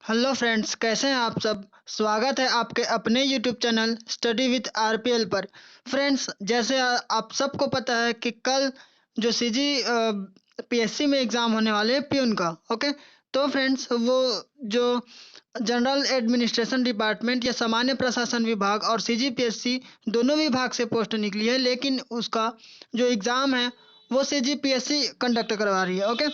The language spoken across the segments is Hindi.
हेलो फ्रेंड्स, कैसे हैं आप सब। स्वागत है आपके अपने YouTube channel study with RPL पर। फ्रेंड्स, जैसे आप सबको पता है कि कल जो सीजी पीएससी में एग्ज़ाम होने वाले हैं प्यून का। ओके, तो फ्रेंड्स वो जो जनरल एडमिनिस्ट्रेशन डिपार्टमेंट या सामान्य प्रशासन विभाग और सीजीपीएससी दोनों विभाग से पोस्ट निकली है, लेकिन उसका जो एग्ज़ाम है वो सीजीपीएससी कंडक्ट करवा रही है। ओके,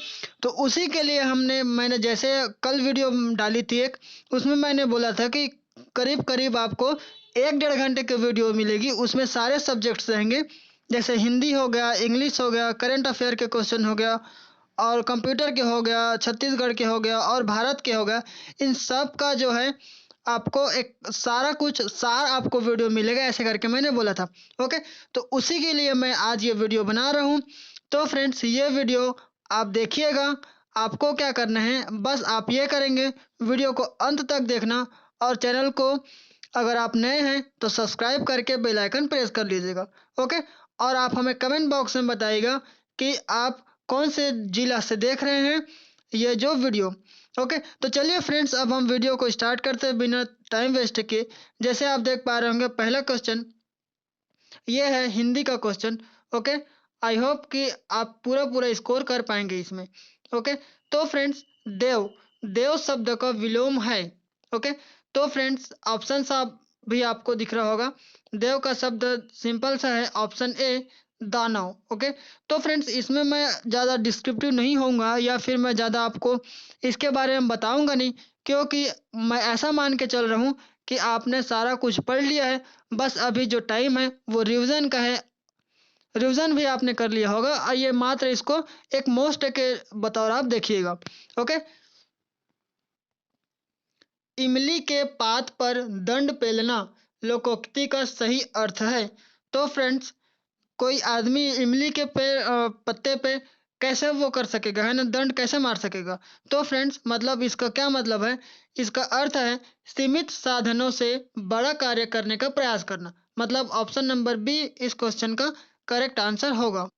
तो उसी के लिए मैंने जैसे कल वीडियो डाली थी एक, उसमें मैंने बोला था कि करीब करीब आपको 1 डेढ़ घंटे की वीडियो मिलेगी। उसमें सारे सब्जेक्ट्स रहेंगे, जैसे हिंदी हो गया, इंग्लिश हो गया, करंट अफेयर के क्वेश्चन हो गया, और कंप्यूटर के हो गया, छत्तीसगढ़ के हो गया और भारत के हो गया। इन सब का जो है आपको एक सारा कुछ सार आपको वीडियो मिलेगा, ऐसे करके मैंने बोला था। ओके, तो उसी के लिए मैं आज ये वीडियो बना रहा हूँ। तो फ्रेंड्स, ये वीडियो आप देखिएगा। आपको क्या करना है, बस आप ये करेंगे, वीडियो को अंत तक देखना, और चैनल को अगर आप नए हैं तो सब्सक्राइब करके बेल आइकन प्रेस कर लीजिएगा। ओके, और आप हमें कमेंट बॉक्स में बताइएगा कि आप कौन से जिला से देख रहे हैं ये जो वीडियो। ओके, तो चलिए फ्रेंड्स, अब हम वीडियो को स्टार्ट करते हैं बिना टाइम वेस्ट किए। जैसे आप देख पा रहे होंगे, पहला क्वेश्चन ये है हिंदी का क्वेश्चन। ओके, आई होप कि आप पूरा पूरा स्कोर कर पाएंगे इसमें। ओके, तो फ्रेंड्स, देव देव शब्द का विलोम है। ओके, तो फ्रेंड्स, ऑप्शन आप भी आपको दिख रहा होगा। देव का शब्द सिंपल सा है, ऑप्शन ए दानव। ओके, तो फ्रेंड्स, इसमें मैं ज़्यादा डिस्क्रिप्टिव नहीं होऊंगा या फिर मैं ज़्यादा आपको इसके बारे में बताऊंगा नहीं, क्योंकि मैं ऐसा मान के चल रहा हूँ कि आपने सारा कुछ पढ़ लिया है। बस अभी जो टाइम है वो रिवीजन का है। रिवीजन भी आपने कर लिया होगा, और ये मात्र इसको एक मोस्ट के बतौर आप देखिएगा। ओके, इमली के पात पर दंड पेलना लोकोक्ति का सही अर्थ है। तो फ्रेंड्स, कोई आदमी इमली के पत्ते पे कैसे वो कर सकेगा, है ना, दंड कैसे मार सकेगा। तो फ्रेंड्स, मतलब इसका क्या मतलब है, इसका अर्थ है सीमित साधनों से बड़ा कार्य करने का प्रयास करना। मतलब ऑप्शन नंबर बी इस क्वेश्चन का करेक्ट आंसर होगा।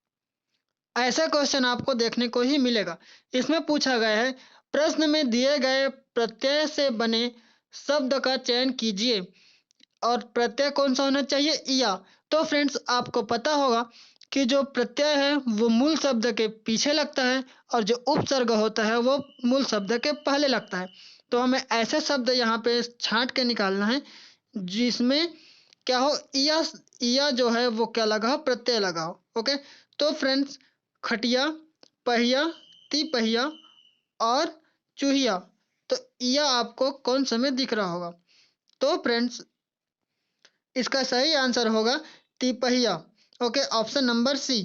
ऐसा क्वेश्चन आपको देखने को ही मिलेगा। इसमें पूछा गया है, प्रश्न में दिए गए प्रत्यय से बने शब्द का चयन कीजिए, और प्रत्यय कौन सा होना चाहिए, या। तो फ्रेंड्स, आपको पता होगा कि जो प्रत्यय है वो मूल शब्द के पीछे लगता है, और जो उपसर्ग होता है वो मूल शब्द के पहले लगता है। तो हमें ऐसे शब्द यहाँ पे छांट के निकालना है जिसमें क्या हो, या जो है वो क्या लगा हो, प्रत्यय लगा हो। ओके, तो फ्रेंड्स, खटिया, पहिया, तिपहिया और चूहिया। तो यह आपको कौन सा में दिख रहा होगा। तो फ्रेंड्स, इसका सही आंसर होगा तिपहिया। Okay, option number C.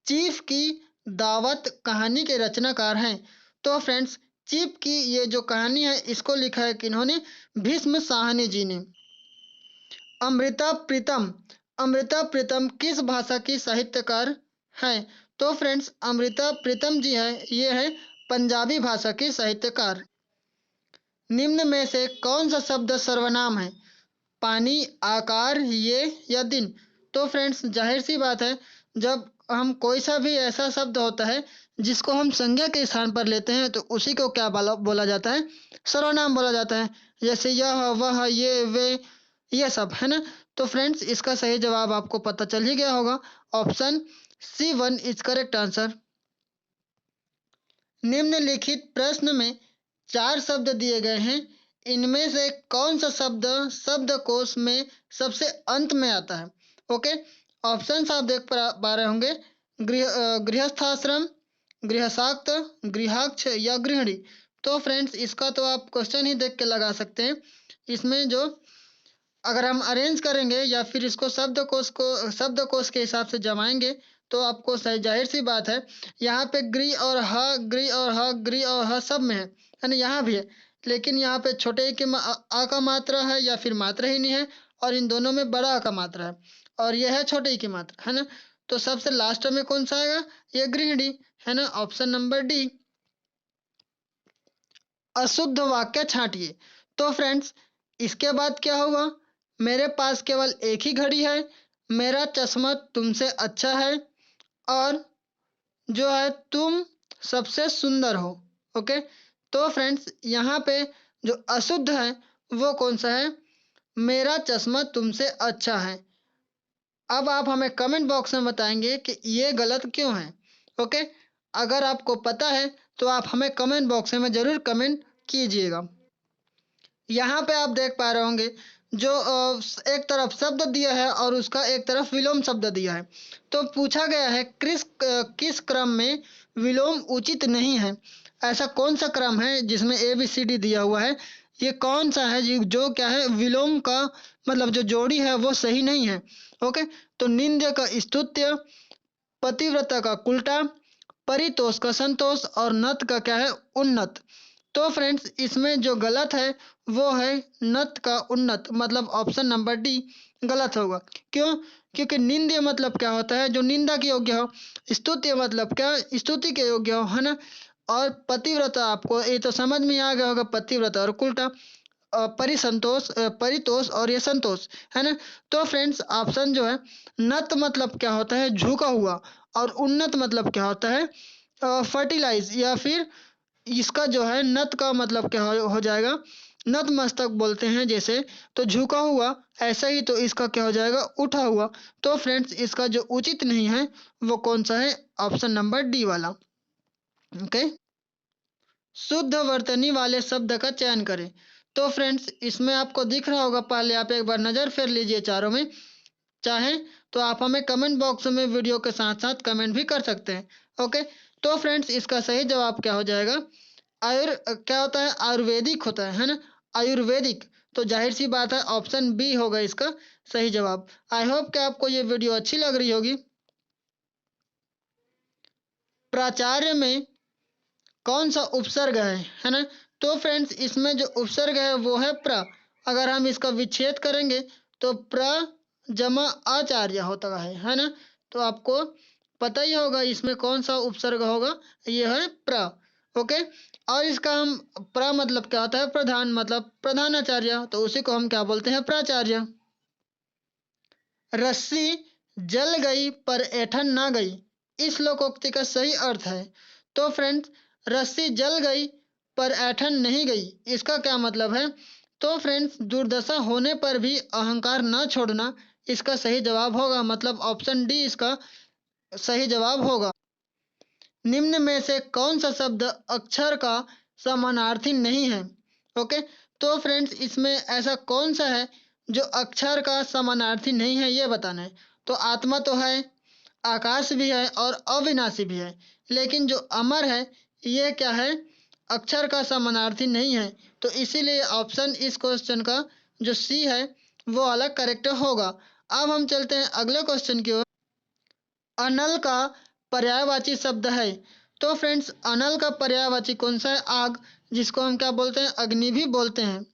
Chief की दावत कहानी के रचनाकार हैं। तो फ्रेंड्स, चीफ की ये जो कहानी है इसको लिखा है किन्होंने, भीष्म साहनी जी ने। अमृता प्रीतम अमृता प्रीतम किस भाषा की साहित्यकार हैं। तो फ्रेंड्स, अमृता प्रीतम जी है, ये है पंजाबी भाषा की साहित्यकार। निम्न में से कौन सा शब्द सर्वनाम है, पानी, आकार, ये या दिन। तो फ्रेंड्स, जाहिर सी बात है, जब हम कोई सा भी ऐसा शब्द होता है जिसको हम संज्ञा के स्थान पर लेते हैं तो उसी को क्या बोला जाता है, सर्वनाम बोला जाता है। जैसे यह, वह, ये, वे, ये सब, है ना। तो फ्रेंड्स, इसका सही जवाब आपको पता चल ही गया होगा, option C1 is correct answer. निम्नलिखित प्रश्न में 4 शब्द दिए गए हैं, इनमें से कौन सा शब्द शब्दकोश में सबसे अंत में आता है। ओके, ऑप्शंस आप देख पा रहे होंगे, गृहस्थाश्रम, गृहशाक्त, गृहाक्ष या गृहिणी। तो फ्रेंड्स, इसका तो आप क्वेश्चन ही देख के लगा सकते हैं। इसमें जो अगर हम अरेंज करेंगे या फिर इसको शब्दकोश के हिसाब से जमाएंगे तो आपको सही, जाहिर सी बात है, यहाँ पे ग्री और ह, ग्री और ह, ग्री और ह सब में है ना, यहाँ भी है। लेकिन यहाँ पे छोटे ई के आ का मात्रा है या फिर मात्रा ही नहीं है, और इन दोनों में बड़ा आ का मात्रा है, और यह है छोटे ई की मात्रा, है ना। तो सबसे लास्ट में कौन सा आएगा, ये गृहिणी, है ना, ऑप्शन नंबर डी। अशुद्ध वाक्य छांटिए। तो फ्रेंड्स, इसके बाद क्या होगा, मेरे पास केवल एक ही घड़ी है, मेरा चश्मा तुमसे अच्छा है, और जो है तुम सबसे सुंदर हो। ओके, तो फ्रेंड्स यहाँ पे जो अशुद्ध है वो कौन सा है? मेरा चश्मा तुमसे अच्छा है। अब आप हमें कमेंट बॉक्स में बताएंगे कि ये गलत क्यों है। ओके, अगर आपको पता है तो आप हमें कमेंट बॉक्स में ज़रूर कमेंट कीजिएगा। यहाँ पे आप देख पा रहे होंगे जो एक तरफ शब्द दिया है और उसका एक तरफ विलोम शब्द दिया है। तो पूछा गया है किस क्रम में विलोम उचित नहीं है। ऐसा कौन सा क्रम है जिसमें ABCD दिया हुआ है? ये कौन सा है जो क्या है विलोम का मतलब जो जोड़ी है वो सही नहीं है। ओके, तो निंद्य का स्तुत्य, पतिव्रता का उल्टा, परितोष का संतोष और नत का क्या है? उन्नत। तो फ्रेंड्स इसमें जो गलत है वो है नत का उन्नत, मतलब ऑप्शन नंबर डी गलत होगा। क्यों? क्योंकि निंद्य मतलब क्या होता है? जो निंदा के योग्य हो। स्तुत्य मतलब क्या? स्तुति के योग्य हो, है ना। और पतिव्रता आपको ये तो समझ में आ गया होगा, पतिव्रता और उल्टा। परितोष और ये संतोष, है ना। तो फ्रेंड्स ऑप्शन जो है नत मतलब क्या होता है? झुका हुआ। और उन्नत मतलब क्या होता है? फर्टिलाइज, या फिर इसका जो है नत का मतलब क्या हो जाएगा? नतमस्तक बोलते हैं जैसे, तो झुका हुआ, ऐसा ही तो इसका क्या हो जाएगा? उठा हुआ। तो फ्रेंड्स इसका जो उचित नहीं है वो कौन सा है? ऑप्शन नंबर डी वाला। ओके, शुद्ध वर्तनी वाले शब्द का चयन करें। तो फ्रेंड्स इसमें आपको दिख रहा होगा, पहले आप एक बार नज़र फेर लीजिए चारों में। चाहें तो आप हमें कमेंट बॉक्स में वीडियो के साथ साथ कमेंट भी कर सकते हैं। ओके, तो फ्रेंड्स इसका सही जवाब क्या हो जाएगा? क्या होता है? आयुर्वेदिक होता है ना। आयुर्वेदिक। तो जाहिर सी बात है ऑप्शन बी होगा इसका सही जवाब। आई होप कि आपको ये वीडियो अच्छी लग रही होगी। प्राचार्य में कौन सा उपसर्ग है ना। तो फ्रेंड्स इसमें जो उपसर्ग है वो है प्र। अगर हम इसका विच्छेद करेंगे तो प्र जमा आचार्य होता है ना। तो आपको पता ही होगा इसमें कौन सा उपसर्ग होगा, ये है प्र। ओके, और इसका हम प्र मतलब क्या होता है? प्रधान, मतलब प्रधानाचार्य, तो उसी को हम क्या बोलते हैं? प्राचार्य। रस्सी जल गई पर ऐठन ना गई, इस लोकोक्ति का सही अर्थ है। तो फ्रेंड्स रस्सी जल गई पर ऐठन नहीं गई, इसका क्या मतलब है? तो फ्रेंड्स दुर्दशा होने पर भी अहंकार न छोड़ना इसका सही जवाब होगा, मतलब ऑप्शन डी इसका सही जवाब होगा। निम्न में से कौन सा शब्द अक्षर का समानार्थी नहीं है? ओके, तो फ्रेंड्स इसमें ऐसा कौन सा है जो अक्षर का समानार्थी नहीं है, ये बताना है। तो आत्मा तो है, आकाश भी है और अविनाशी भी है, लेकिन जो अमर है ये क्या है? अक्षर का समानार्थी नहीं है। तो इसीलिए ऑप्शन इस क्वेश्चन का जो सी है वो अलग करेक्ट होगा। अब हम चलते हैं अगले क्वेश्चन की ओर। अनल का पर्यायवाची शब्द है। तो फ्रेंड्स अनल का पर्यायवाची कौन सा है? आग, जिसको हम क्या बोलते हैं? अग्नि भी बोलते हैं।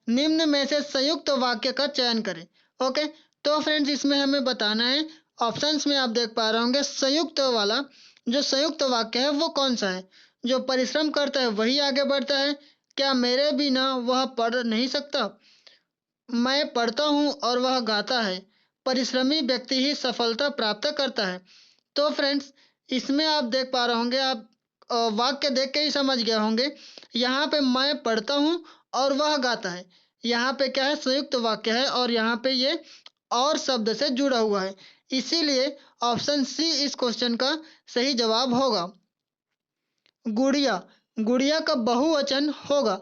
निम्न में से संयुक्त वाक्य का चयन करें। ओके, तो फ्रेंड्स इसमें हमें बताना है, ऑप्शंस में आप देख पा रहे होंगे संयुक्त वाला जो संयुक्त वाक्य है वो कौन सा है? जो परिश्रम करता है वही आगे बढ़ता है। क्या मेरे बिना वह पढ़ नहीं सकता? मैं पढ़ता हूँ और वह गाता है। परिश्रमी व्यक्ति ही सफलता प्राप्त करता है। तो फ्रेंड्स इसमें आप देख पा रहे होंगे, आप वाक्य देख के ही समझ गए होंगे। यहाँ पे मैं पढ़ता हूँ और वह गाता है, यहाँ पे क्या है? संयुक्त वाक्य है और यहाँ पे ये और शब्द से जुड़ा हुआ है। इसीलिए ऑप्शन सी इस क्वेश्चन का सही जवाब होगा। गुड़िया, गुड़िया का बहुवचन होगा।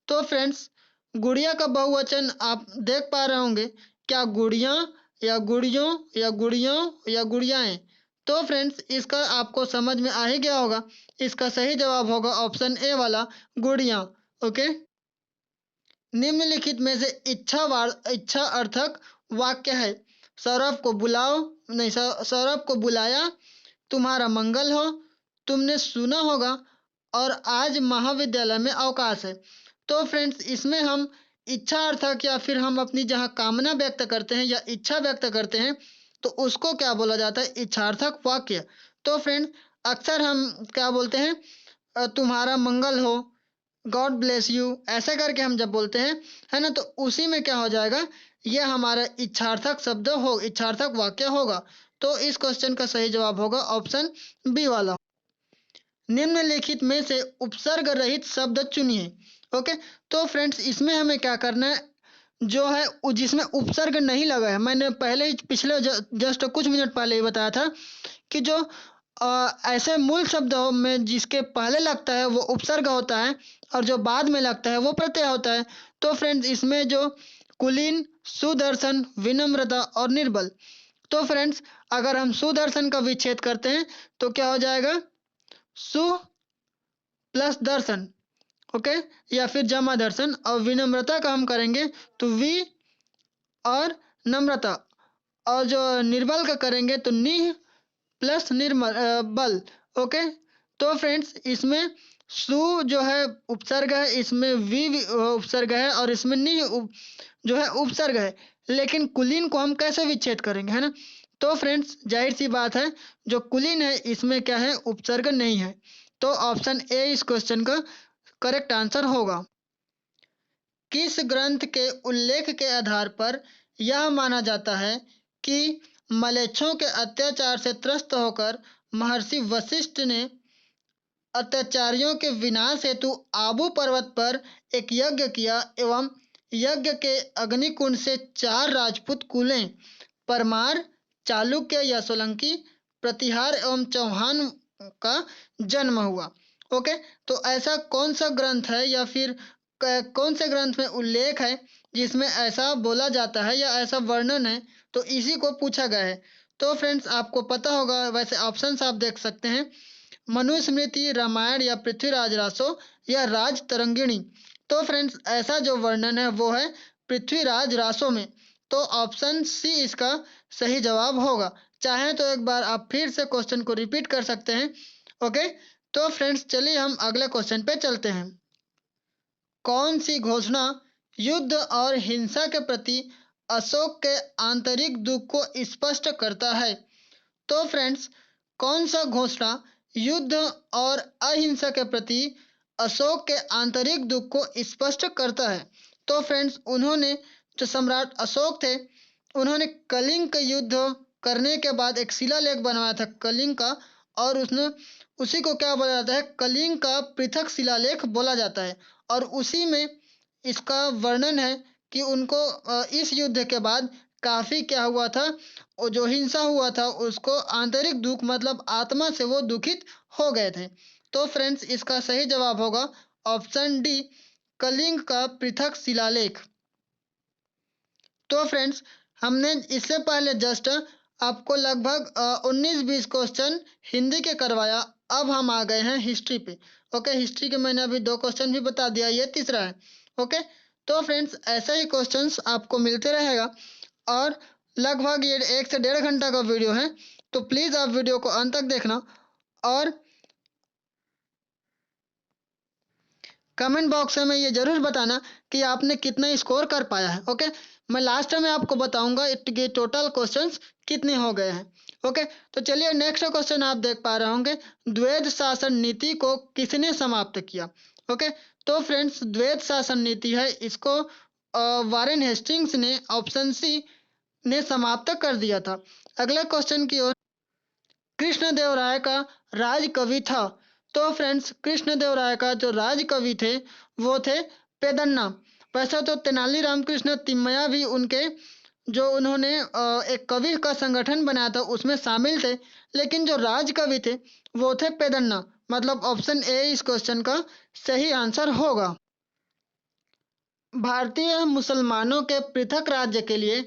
तो फ्रेंड्स गुड़िया का बहुवचन आप देख पा रहे होंगे, क्या गुड़िया या गुड़ियों या गुड़ियों या गुड़ियाएं। तो फ्रेंड्स इसका आपको समझ में आ ही गया होगा, इसका सही जवाब होगा ऑप्शन ए वाला, गुड़िया। ओके, निम्नलिखित में से इच्छा अर्थक वाक्य है। सौरभ को बुलाओ, नहीं, सौरभ को बुलाया, तुम्हारा मंगल हो, तुमने सुना होगा, और आज महाविद्यालय में अवकाश है। तो फ्रेंड्स इसमें हम इच्छा अर्थक या फिर हम अपनी जहाँ कामना व्यक्त करते हैं या इच्छा व्यक्त करते हैं तो उसको क्या बोला जाता है? इच्छार्थक वाक्य। तो फ्रेंड्स अक्सर हम क्या बोलते हैं? तुम्हारा मंगल हो, गॉड ब्लेस यू, ऐसा करके हम जब बोलते हैं, है ना, तो उसी में क्या हो जाएगा? ये हमारा इच्छार्थक शब्द हो, इच्छार्थक वाक्य होगा। तो इस क्वेश्चन का सही जवाब होगा ऑप्शन बी वाला। निम्नलिखित में से उपसर्ग रहित शब्द चुनिए। ओके, तो फ्रेंड्स इसमें हमें क्या करना है, जो है जिसमें उपसर्ग नहीं लगा है, मैंने पहले ही पिछले जस्ट कुछ मिनट पहले ही बताया था कि जो ऐसे मूल शब्दों में जिसके पहले लगता है वो उपसर्ग होता है और जो बाद में लगता है वो प्रत्यय होता है। तो फ्रेंड्स इसमें जो कुलीन, सुदर्शन, विनम्रता और निर्बल, तो फ्रेंड्स अगर हम सुदर्शन का विच्छेद करते हैं तो क्या हो जाएगा, सु प्लस दर्शन। ओके, या फिर जमा दर्शन। और विनम्रता का हम करेंगे तो वी और नम्रता, और जो निर्बल का करेंगे तो निह प्लस निर्मल बल। ओके, तो फ्रेंड्स इसमें सु जो है उपसर्ग है, इसमें वी उपसर्ग है और इसमें नि जो है उपसर्ग है। लेकिन कुलीन को हम कैसे विच्छेद करेंगे, है ना। तो फ्रेंड्स जाहिर सी बात है, जो कुलीन है इसमें क्या है, उपसर्ग नहीं है। तो ऑप्शन ए इस क्वेश्चन का करेक्ट आंसर होगा। किस ग्रंथ के उल्लेख के आधार पर यह माना जाता है कि मलेच्छों के अत्याचार से त्रस्त होकर महर्षि वशिष्ठ ने अत्याचारियों के विनाश हेतु आबू पर्वत पर एक यज्ञ किया एवं यज्ञ के अग्निकुंड से 4 राजपूत कुलें परमार, चालुक्य या सोलंकी, प्रतिहार एवं चौहान का जन्म हुआ। ओके, तो ऐसा कौन सा ग्रंथ है या फिर कौन से ग्रंथ में उल्लेख है जिसमें ऐसा बोला जाता है या ऐसा वर्णन है, तो इसी को पूछा गया है। तो फ्रेंड्स आपको पता होगा, वैसे ऑप्शंस आप देख सकते हैं, मनुस्मृति, रामायण या पृथ्वीराज रासो या राज तरंगिणी। तो फ्रेंड्स ऐसा जो वर्णन है वो है पृथ्वीराज रासो में। तो ऑप्शन सी इसका सही जवाब होगा। चाहें तो एक बार आप फिर से क्वेश्चन को रिपीट कर सकते हैं। ओके, तो फ्रेंड्स चलिए हम अगले क्वेश्चन पे चलते हैं। कौन सी घोषणा युद्ध और हिंसा के प्रति अशोक के आंतरिक दुख को स्पष्ट करता है? तो फ्रेंड्स कौन सा घोषणा युद्ध और अहिंसा के प्रति अशोक के आंतरिक दुख को स्पष्ट करता है? तो फ्रेंड्स उन्होंने, जो सम्राट अशोक थे, उन्होंने कलिंग का युद्ध करने के बाद एक शिलालेख बनवाया था कलिंग का, और उसने उसी को क्या बोला जाता है, कलिंग का पृथक शिलालेख बोला जाता है। और उसी में इसका वर्णन है कि उनको इस युद्ध के बाद काफी क्या हुआ था, और जो हिंसा हुआ था उसको आंतरिक दुख मतलब आत्मा से वो दुखित हो गए थे। तो फ्रेंड्स इसका सही जवाब होगा ऑप्शन डी, कलिंग का पृथक शिलालेख। तो फ्रेंड्स हमने इससे पहले जस्ट आपको लगभग 19-20 क्वेश्चन हिंदी के करवाया। अब हम आ गए हैं हिस्ट्री पे। ओके, हिस्ट्री के मैंने अभी 2 क्वेश्चन भी बता दिया, ये तीसरा है। ओके, तो फ्रेंड्स ऐसे ही क्वेश्चंस आपको मिलते रहेगा और लगभग ये 1 से 1.5 घंटा का वीडियो है, तो प्लीज़ आप वीडियो को अंत तक देखना और कमेंट बॉक्स में ये जरूर बताना कि आपने कितना स्कोर कर पाया है। ओके, मैं लास्ट में आपको बताऊंगा कि टोटल क्वेश्चंस कितने हो गए हैं। ओके, तो चलिए नेक्स्ट क्वेश्चन आप देख पा रहे होंगे, द्वैध शासन नीति को किसने समाप्त किया? ओके, तो फ्रेंड्स द्वैध शासन नीति है, इसको वारेन हेस्टिंग्स ने, ऑप्शन सी, ने समाप्त कर दिया था। अगले क्वेश्चन की ओर, कृष्णदेवराय का राज कवि था। तो फ्रेंड्स कृष्णदेवराय का जो राज कवि थे वो थे पेदन्ना। वैसे तो तेनाली रामकृष्ण तिम्मया भी उनके, जो उन्होंने एक कवि का संगठन बनाया था उसमें शामिल थे, लेकिन जो राज कवि थे वो थे पेदन्ना। मतलब ऑप्शन ए इस क्वेश्चन का सही आंसर होगा। भारतीय मुसलमानों के पृथक राज्य के लिए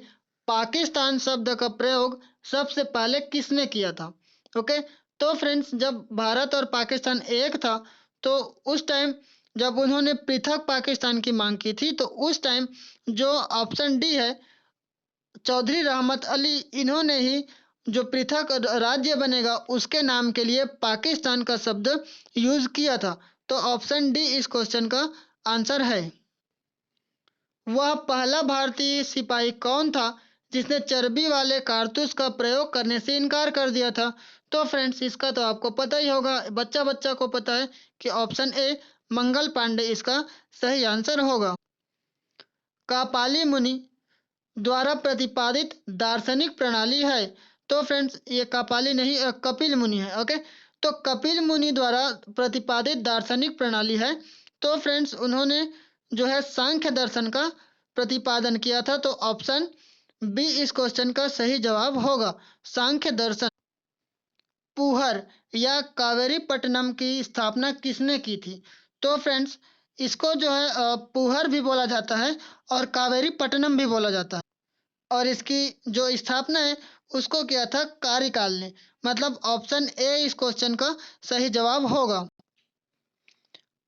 पाकिस्तान शब्द का प्रयोग सबसे पहले किसने किया था? ओके, तो फ्रेंड्स जब भारत और पाकिस्तान एक था तो उस टाइम जब उन्होंने पृथक पाकिस्तान की मांग की थी, तो उस टाइम जो ऑप्शन डी है, चौधरी रहमत अली, इन्होंने ही जो पृथक राज्य बनेगा उसके नाम के लिए पाकिस्तान का शब्द यूज किया था। तो ऑप्शन डी इस क्वेश्चन का आंसर है। वह पहला भारतीय सिपाही कौन था जिसने चर्बी वाले कारतूस का प्रयोग करने से इनकार कर दिया था? तो फ्रेंड्स इसका तो आपको पता ही होगा, बच्चा बच्चा को पता है कि ऑप्शन ए, मंगल पांडे इसका सही आंसर होगा। कापाली मुनि द्वारा प्रतिपादित दार्शनिक प्रणाली है। तो फ्रेंड्स ये कापाली नहीं, कपिल मुनि है। ओके, तो कपिल मुनि द्वारा प्रतिपादित दार्शनिक प्रणाली है। तो फ्रेंड्स उन्होंने जो है सांख्य दर्शन का प्रतिपादन किया था। तो ऑप्शन बी इस क्वेश्चन का सही जवाब होगा, सांख्य दर्शन। पुहर या कावेरीपट्टनम की स्थापना किसने की थी? तो फ्रेंड्स इसको जो है पुहर भी बोला जाता है और कावेरीपट्टनम भी बोला जाता है। और इसकी जो स्थापना है उसको किया था कार्यकाल ने। मतलब ऑप्शन ए इस क्वेश्चन का सही जवाब होगा।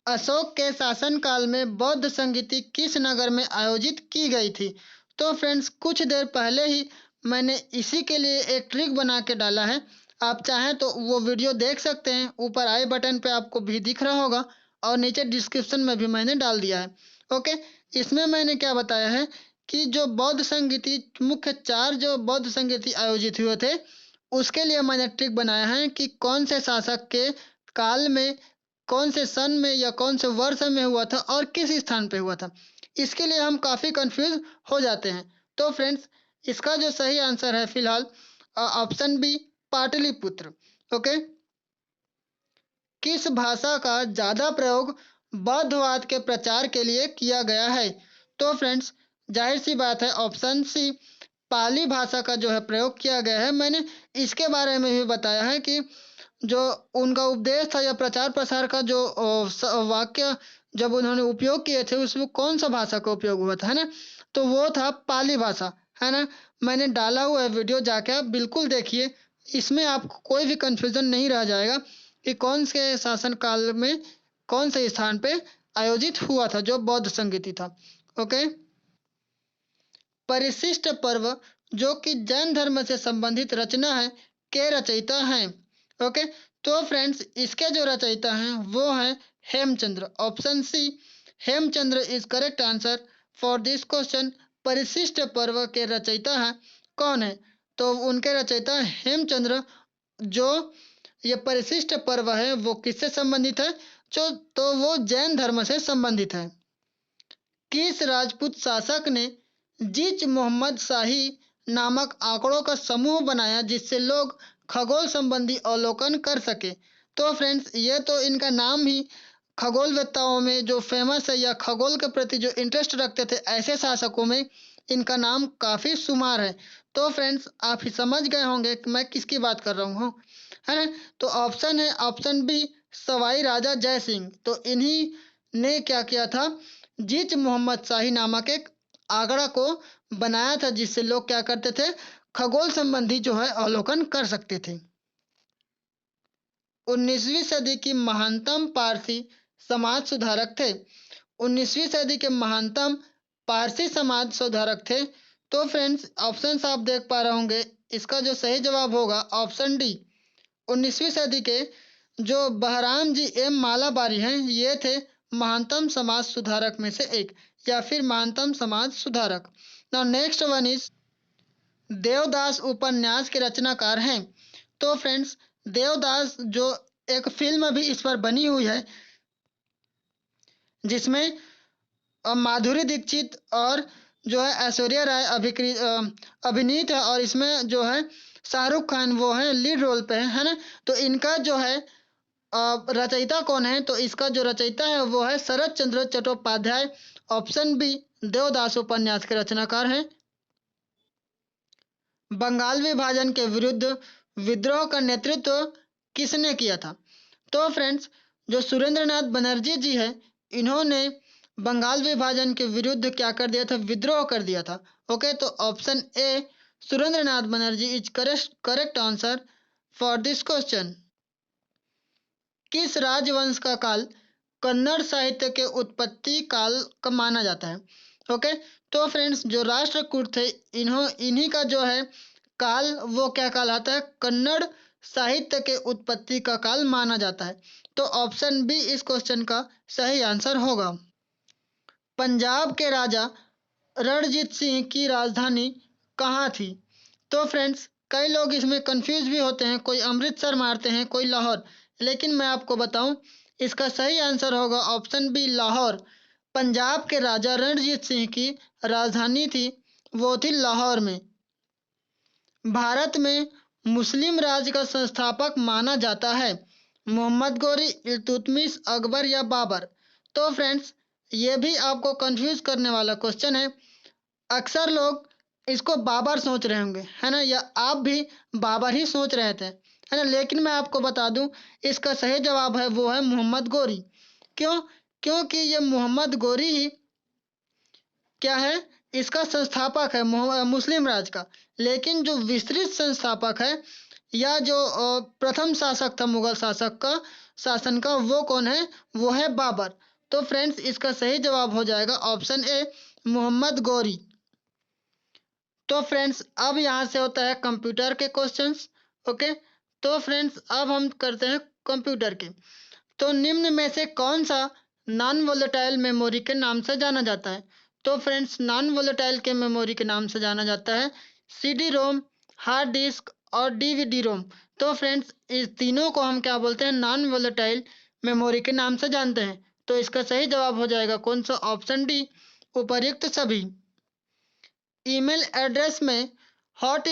अशोक के शासनकाल में बौद्ध संगीति किस नगर में आयोजित की गई थी? तो फ्रेंड्स कुछ देर पहले ही मैंने इसी के लिए एक ट्रिक बना के डाला है। आप चाहें तो वो वीडियो देख सकते हैं, ऊपर आई बटन पे आपको भी दिख रहा होगा और नीचे डिस्क्रिप्शन में भी मैंने डाल दिया है। ओके, इसमें मैंने क्या बताया है कि जो बौद्ध संगीति मुख्य 4 जो बौद्ध संगीति आयोजित हुए थे उसके लिए मैंने ट्रिक बनाया है कि कौन से शासक के काल में, कौन से सन में या कौन से वर्ष में हुआ था और किस स्थान पे हुआ था। इसके लिए हम काफ़ी कंफ्यूज हो जाते हैं। तो फ्रेंड्स इसका जो सही आंसर है फिलहाल ऑप्शन बी पाटलिपुत्र। ओके, किस भाषा का ज़्यादा प्रयोग बौद्धवाद के प्रचार के लिए किया गया है? तो फ्रेंड्स जाहिर सी बात है ऑप्शन सी पाली भाषा का जो है प्रयोग किया गया है। मैंने इसके बारे में भी बताया है कि जो उनका उपदेश था या प्रचार प्रसार का जो वाक्य जब उन्होंने उपयोग किए थे उसमें कौन सा भाषा का उपयोग हुआ था, है ना? तो वो था पाली भाषा, है ना? मैंने डाला हुआ है वीडियो, जाके आप बिल्कुल देखिए। इसमें आपको कोई भी कंफ्यूजन नहीं रह जाएगा कि कौन से शासन काल में कौन से स्थान पे आयोजित हुआ था जो बौद्ध संगीति था। ओके, परिशिष्ट पर्व जो कि जैन धर्म से संबंधित रचना है के रचयिता हैं? ओके, तो फ्रेंड्स इसके जो रचयिता हैं वो हैं Hemchandra. Option C Hemchandra is correct answer for this question. Parishishta Parva के रचयिता हैं कौन है? तो उनके रचयिता हेमचंद्र। जो ये परिशिष्ट पर्व है वो किससे संबंधित है? जो तो वो जैन धर्म से संबंधित है। किस राजपूत शासक ने जीच मोहम्मद शाही नामक आंकड़ों का समूह बनाया जिससे लोग खगोल संबंधी अवलोकन कर सके? तो फ्रेंड्स ये तो इनका नाम ही खगोलवेत्ताओं में जो फेमस है या खगोल के प्रति जो इंटरेस्ट रखते थे ऐसे शासकों में इनका नाम काफ़ी शुमार है। तो फ्रेंड्स आप ही समझ गए होंगे कि मैं किसकी बात कर रहा हूँ, है ना? तो ऑप्शन है ऑप्शन बी सवाई राजा जय सिंह। तो इन्हीं ने क्या किया था, जीच मोहम्मद शाही नामक एक आंकड़ा को बनाया था जिससे लोग क्या करते थे, खगोल संबंधी जो है अवलोकन कर सकते थे। 19वीं सदी की महानतम पारसी समाज सुधारक थे? 19वीं सदी के महानतम पारसी समाज सुधारक थे। तो फ्रेंड्स ऑप्शंस आप देख पा रहे होंगे, इसका जो सही जवाब होगा ऑप्शन डी। 19वीं सदी के जो बहराम जी एम मालाबारी हैं ये थे महानतम समाज सुधारक में से एक या फिर महानतम समाज सुधारक। Now next one is Devdas उपन्यास के रचनाकार हैं? तो फ्रेंड्स देवदास जो एक फिल्म भी इस पर बनी हुई है जिसमें माधुरी दीक्षित और जो है ऐश्वर्या राय अभिनीत है और इसमें जो है शाहरुख खान वो है लीड रोल पे है ना? तो इनका जो है रचयिता कौन है? तो इसका जो रचयिता है वो है शरत चंद्र चट्टोपाध्याय। ऑप्शन बी देवदास उपन्यास के रचनाकार हैं। बंगाल विभाजन के विरुद्ध विद्रोह का नेतृत्व किसने किया था? तो फ्रेंड्स जो सुरेंद्रनाथ बनर्जी जी है इन्होंने बंगाल विभाजन के विरुद्ध क्या कर दिया था, विद्रोह कर दिया था। ओके, तो option A Surendranath Banerjee is correct answer for this question. किस राजवंश का काल कन्नड़ साहित्य के उत्पत्ति काल का माना जाता है? ओके, तो फ्रेंड्स जो राष्ट्रकूट थे इन्हीं का जो है काल वो क्या कहलाता है, कन्नड़ साहित्य के उत्पत्ति का काल माना जाता है। तो ऑप्शन बी इस क्वेश्चन का सही आंसर होगा। पंजाब के राजा रणजीत सिंह की राजधानी कहाँ थी? तो फ्रेंड्स कई लोग इसमें कंफ्यूज भी होते हैं, कोई अमृतसर मारते हैं कोई लाहौर, लेकिन मैं आपको बताऊं इसका सही आंसर होगा ऑप्शन बी लाहौर। पंजाब के राजा रणजीत सिंह की राजधानी थी वो थी लाहौर में। भारत में मुस्लिम राज का संस्थापक माना जाता है? मोहम्मद गोरी, इल्तुतमिश, अकबर या बाबर। तो फ्रेंड्स, ये भी आपको कंफ्यूज करने वाला क्वेश्चन है। अक्सर लोग इसको बाबर सोच रहे होंगे, है ना, या आप भी बाबर ही सोच रहे थे, है ना, लेकिन मैं आपको बता दूं, इसका सही जवाब है वो है मोहम्मद गोरी। क्यों? क्योंकि ये मोहम्मद गोरी ही क्या है, इसका संस्थापक है मुस्लिम राज का। लेकिन जो विस्तृत संस्थापक है या जो प्रथम शासक था मुगल शासक का शासन का, वो कौन है? वो है बाबर। तो फ्रेंड्स, इसका सही जवाब हो जाएगा ऑप्शन ए, मोहम्मद गौरी। तो फ्रेंड्स, अब यहाँ से होता है कंप्यूटर के क्वेश्चंस। ओके, तो फ्रेंड्स अब हम करते हैं कंप्यूटर के। तो निम्न में से कौन सा नॉन वोलेटाइल मेमोरी के नाम से जाना जाता है? तो फ्रेंड्स, नॉन वोलेटाइल के मेमोरी के नाम से जाना जाता है सीडी रोम, हार्ड डिस्क और डीवीडी रोम। तो फ्रेंड्स, इस तीनों को हम क्या बोलते हैं? नॉन वोलेटाइल मेमोरी के नाम से जानते हैं। तो इसका सही जवाब हो जाएगा कौन सा? ऑप्शन डी, उपर्युक्त सभी। ईमेल एड्रेस में हॉट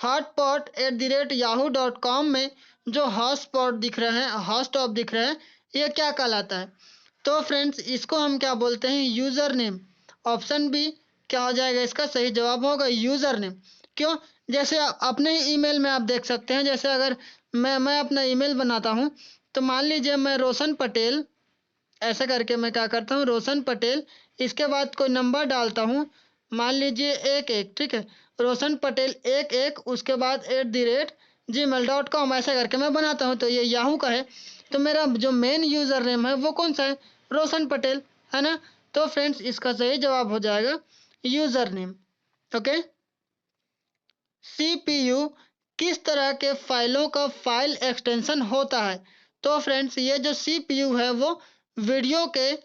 hotpot@yahoo.com में जो हॉटस्पॉट दिख रहा है, हॉटस्टॉप दिख रहा है, ये क्या कहलाता है? तो फ्रेंड्स, इसको हम क्या बोलते हैं? User name. ऑप्शन बी क्या हो जाएगा? इसका सही जवाब होगा यूजर नेम। क्यों? जैसे अपने ही ईमेल में आप देख सकते हैं, जैसे अगर मैं अपना ईमेल बनाता हूँ, तो मान लीजिए मैं रोशन पटेल, ऐसा करके मैं क्या करता हूँ, रोशन पटेल, इसके बाद कोई नंबर डालता हूँ, मान लीजिए 11, ठीक है, रोशन पटेल 11, उसके बाद @gmail.com, ऐसा करके मैं बनाता हूँ, तो ये याहू का है। तो मेरा जो मेन यूज़र नेम है वो कौन सा है? रोशन पटेल, है ना। तो फ्रेंड्स, इसका सही जवाब हो जाएगा यूज़र नेम। ओके। सीपीयू किस तरह के फाइलों का फाइल एक्सटेंशन होता है? तो फ्रेंड्स, ये जो सीपीयू है वो वीडियो के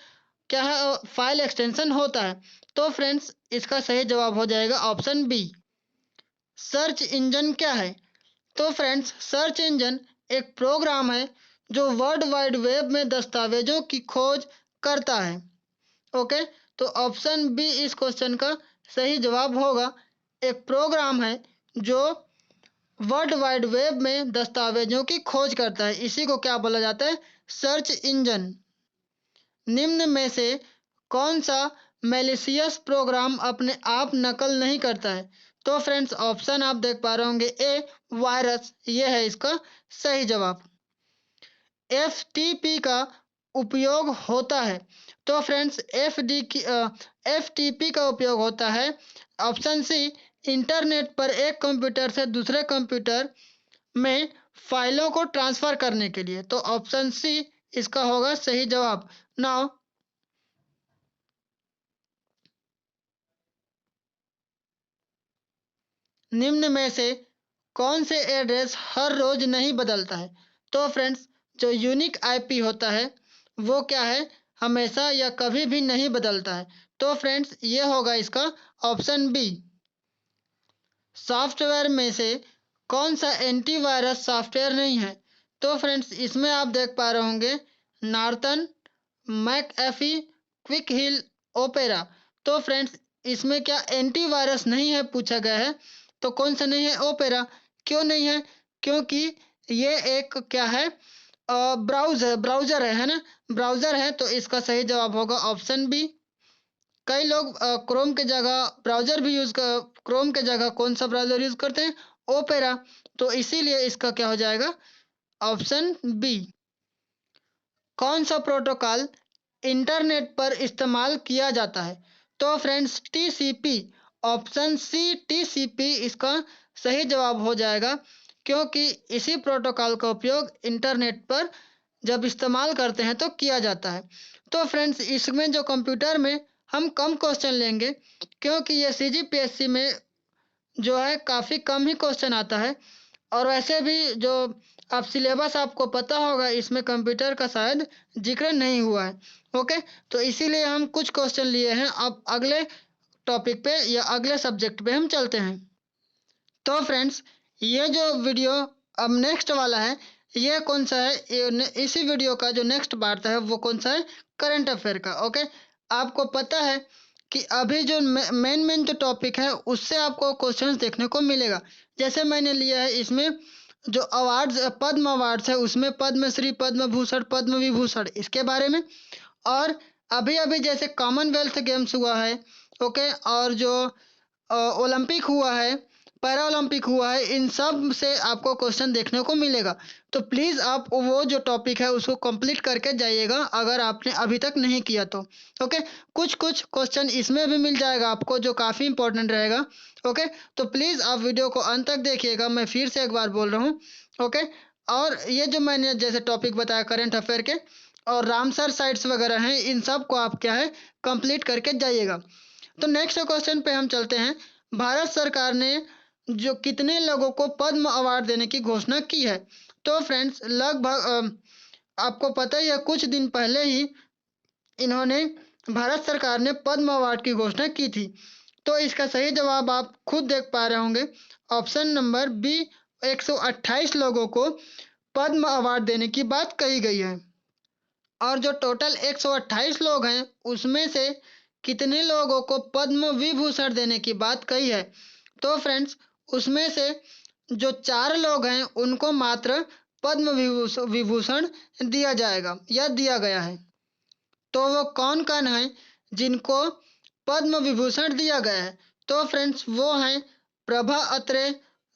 क्या है, फाइल एक्सटेंशन होता है। तो फ्रेंड्स, इसका सही जवाब हो जाएगा ऑप्शन बी। सर्च इंजन क्या है? तो फ्रेंड्स, सर्च इंजन एक प्रोग्राम है जो वर्ल्ड वाइड वेब में दस्तावेजों की खोज करता है। ओके, तो ऑप्शन बी इस क्वेश्चन का सही जवाब होगा। एक प्रोग्राम है जो वर्ल्ड वाइड वेब में दस्तावेजों की खोज करता है, इसी को क्या बोला जाता है? Search engine. निम्न में से कौन सा मैलिशियस प्रोग्राम अपने आप नकल नहीं करता है? तो फ्रेंड्स, ऑप्शन आप देख पा रहे होंगे, ए वायरस, ये है इसका सही जवाब। एफटीपी का उपयोग होता है। तो फ्रेंड्स, एफटीपी का उपयोग होता है ऑप्शन सी, इंटरनेट पर एक कंप्यूटर से दूसरे कंप्यूटर में फाइलों को ट्रांसफर करने के लिए। तो ऑप्शन सी इसका होगा सही जवाब। नाउ निम्न में से कौन से एड्रेस हर रोज नहीं बदलता है? तो फ्रेंड्स, जो यूनिक आईपी होता है वो क्या है? हमेशा या कभी भी नहीं बदलता है। तो फ्रेंड्स, ये होगा इसका ऑप्शन बी। सॉफ्टवेयर में से कौन सा एंटीवायरस सॉफ्टवेयर नहीं है? तो फ्रेंड्स, इसमें आप देख पा रहे होंगे नॉर्टन, मैकएफी, क्विक हिल, ओपेरा। तो फ्रेंड्स, इसमें क्या एंटीवायरस नहीं है पूछा गया है, तो कौन सा नहीं है? ओपेरा। क्यों नहीं है? क्योंकि ये एक क्या है, ब्राउजर है ना, ब्राउजर है। तो इसका सही जवाब होगा ऑप्शन बी। कई लोग क्रोम के जगह ब्राउजर भी यूज कर, क्रोम के जगह कौन सा ब्राउजर यूज करते हैं? ओपेरा। तो इसीलिए इसका क्या हो जाएगा? Option B. कौन सा प्रोटोकॉल इंटरनेट पर इस्तेमाल किया जाता है? तो friends, TCP. Option C TCP इसका सही जवाब हो जाएगा, क्योंकि इसी प्रोटोकॉल का उपयोग इंटरनेट पर जब इस्तेमाल करते हैं तो किया जाता है। तो फ्रेंड्स, इसमें जो कंप्यूटर में हम कम क्वेश्चन लेंगे, क्योंकि ये सीजीपीएससी में जो है काफ़ी कम ही क्वेश्चन आता है। और वैसे भी जो आप सिलेबस आपको पता होगा, इसमें कंप्यूटर का शायद जिक्र नहीं हुआ है। ओके, तो इसीलिए हम कुछ क्वेश्चन लिए हैं। अब अगले टॉपिक पे या अगले सब्जेक्ट पे हम चलते हैं। तो फ्रेंड्स, ये जो वीडियो अब नेक्स्ट वाला है, ये कौन सा है? इसी वीडियो का जो नेक्स्ट पार्ट है वो कौन सा है? करंट अफेयर का। ओके, आपको पता है कि अभी जो मेन जो टॉपिक है उससे आपको क्वेश्चंस देखने को मिलेगा। जैसे मैंने लिया है इसमें जो अवार्ड्स पद्म अवार्ड्स है उसमें पद्मश्री, पद्म भूषण, पद्म विभूषण इसके बारे में। और अभी अभी जैसे कॉमनवेल्थ गेम्स हुआ है, ओके, और जो ओलंपिक हुआ है, पैरा ओलंपिक हुआ है, इन सब से आपको क्वेश्चन देखने को मिलेगा। तो प्लीज़ आप वो जो टॉपिक है उसको कंप्लीट करके जाइएगा अगर आपने अभी तक नहीं किया तो। ओके, कुछ कुछ क्वेश्चन इसमें भी मिल जाएगा आपको जो काफ़ी इंपॉर्टेंट रहेगा। ओके, तो प्लीज़ आप वीडियो को अंत तक देखिएगा, मैं फिर से एक बार बोल रहा हूँ। ओके, और ये जो मैंने जैसे टॉपिक बताया करंट अफेयर के और रामसर साइट्स वगैरह हैं, इन सब को आप क्या है कंप्लीट करके जाइएगा। तो नेक्स्ट क्वेश्चन पे हम चलते हैं। भारत सरकार ने जो कितने लोगों को पद्म अवार्ड देने की घोषणा की है? तो फ्रेंड्स लगभग आपको पता ही है कुछ दिन पहले ही इन्होंने भारत सरकार ने पद्म अवार्ड की घोषणा की थी। तो इसका सही जवाब आप खुद देख पा रहे होंगे, ऑप्शन नंबर बी, 128 लोगों को पद्म अवार्ड देने की बात कही गई है। और जो टोटल 128 लोग हैं उसमें से कितने लोगों को पद्म विभूषण देने की बात कही है? तो फ्रेंड्स उसमें से जो 4 लोग हैं उनको मात्र पद्म विभूषण दिया जाएगा या दिया गया है। तो वो कौन कौन है जिनको पद्म विभूषण दिया गया है? तो फ्रेंड्स वो हैं प्रभा अत्रे,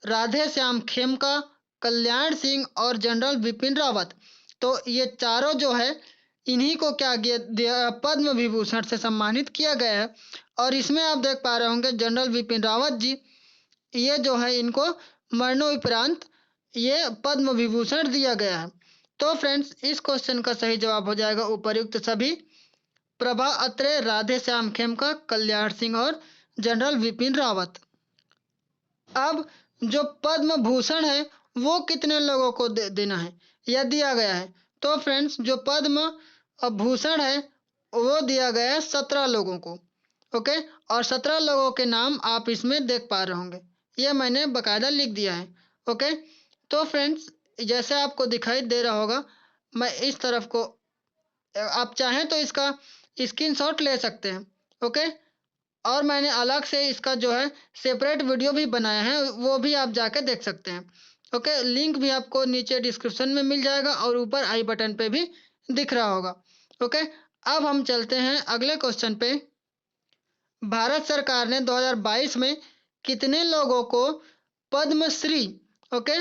राधे श्याम खेमका, कल्याण सिंह और जनरल बिपिन रावत। तो ये चारों जो है इन्हीं को क्या पद्म विभूषण से सम्मानित किया गया है। और इसमें आप देख पा रहे होंगे जनरल बिपिन रावत जी, ये जो है इनको मरणोपरांत ये पद्म विभूषण दिया गया है। तो फ्रेंड्स इस क्वेश्चन का सही जवाब हो जाएगा उपर्युक्त सभी, प्रभा अत्रे, राधे श्याम खेमका, कल्याण सिंह और जनरल बिपिन रावत। अब जो पद्म भूषण है वो कितने लोगों को देना है या दिया गया है? तो फ्रेंड्स जो पद्म भूषण है वो दिया गया है 17 लोगों को। ओके, और 17 लोगों के नाम आप इसमें देख पा रहे होंगे, ये मैंने बकायदा लिख दिया है। ओके, तो फ्रेंड्स जैसे आपको दिखाई दे रहा होगा, मैं इस तरफ को आप चाहें तो इसका स्क्रीनशॉट ले सकते हैं। ओके, और मैंने अलग से इसका जो है सेपरेट वीडियो भी बनाया है, वो भी आप जाके देख सकते हैं। ओके, लिंक भी आपको नीचे डिस्क्रिप्शन में मिल जाएगा और ऊपर आई बटन पे भी दिख रहा होगा। ओके, अब हम चलते हैं अगले क्वेश्चन पे। भारत सरकार ने 2022 में कितने लोगों को पद्मश्री, ओके,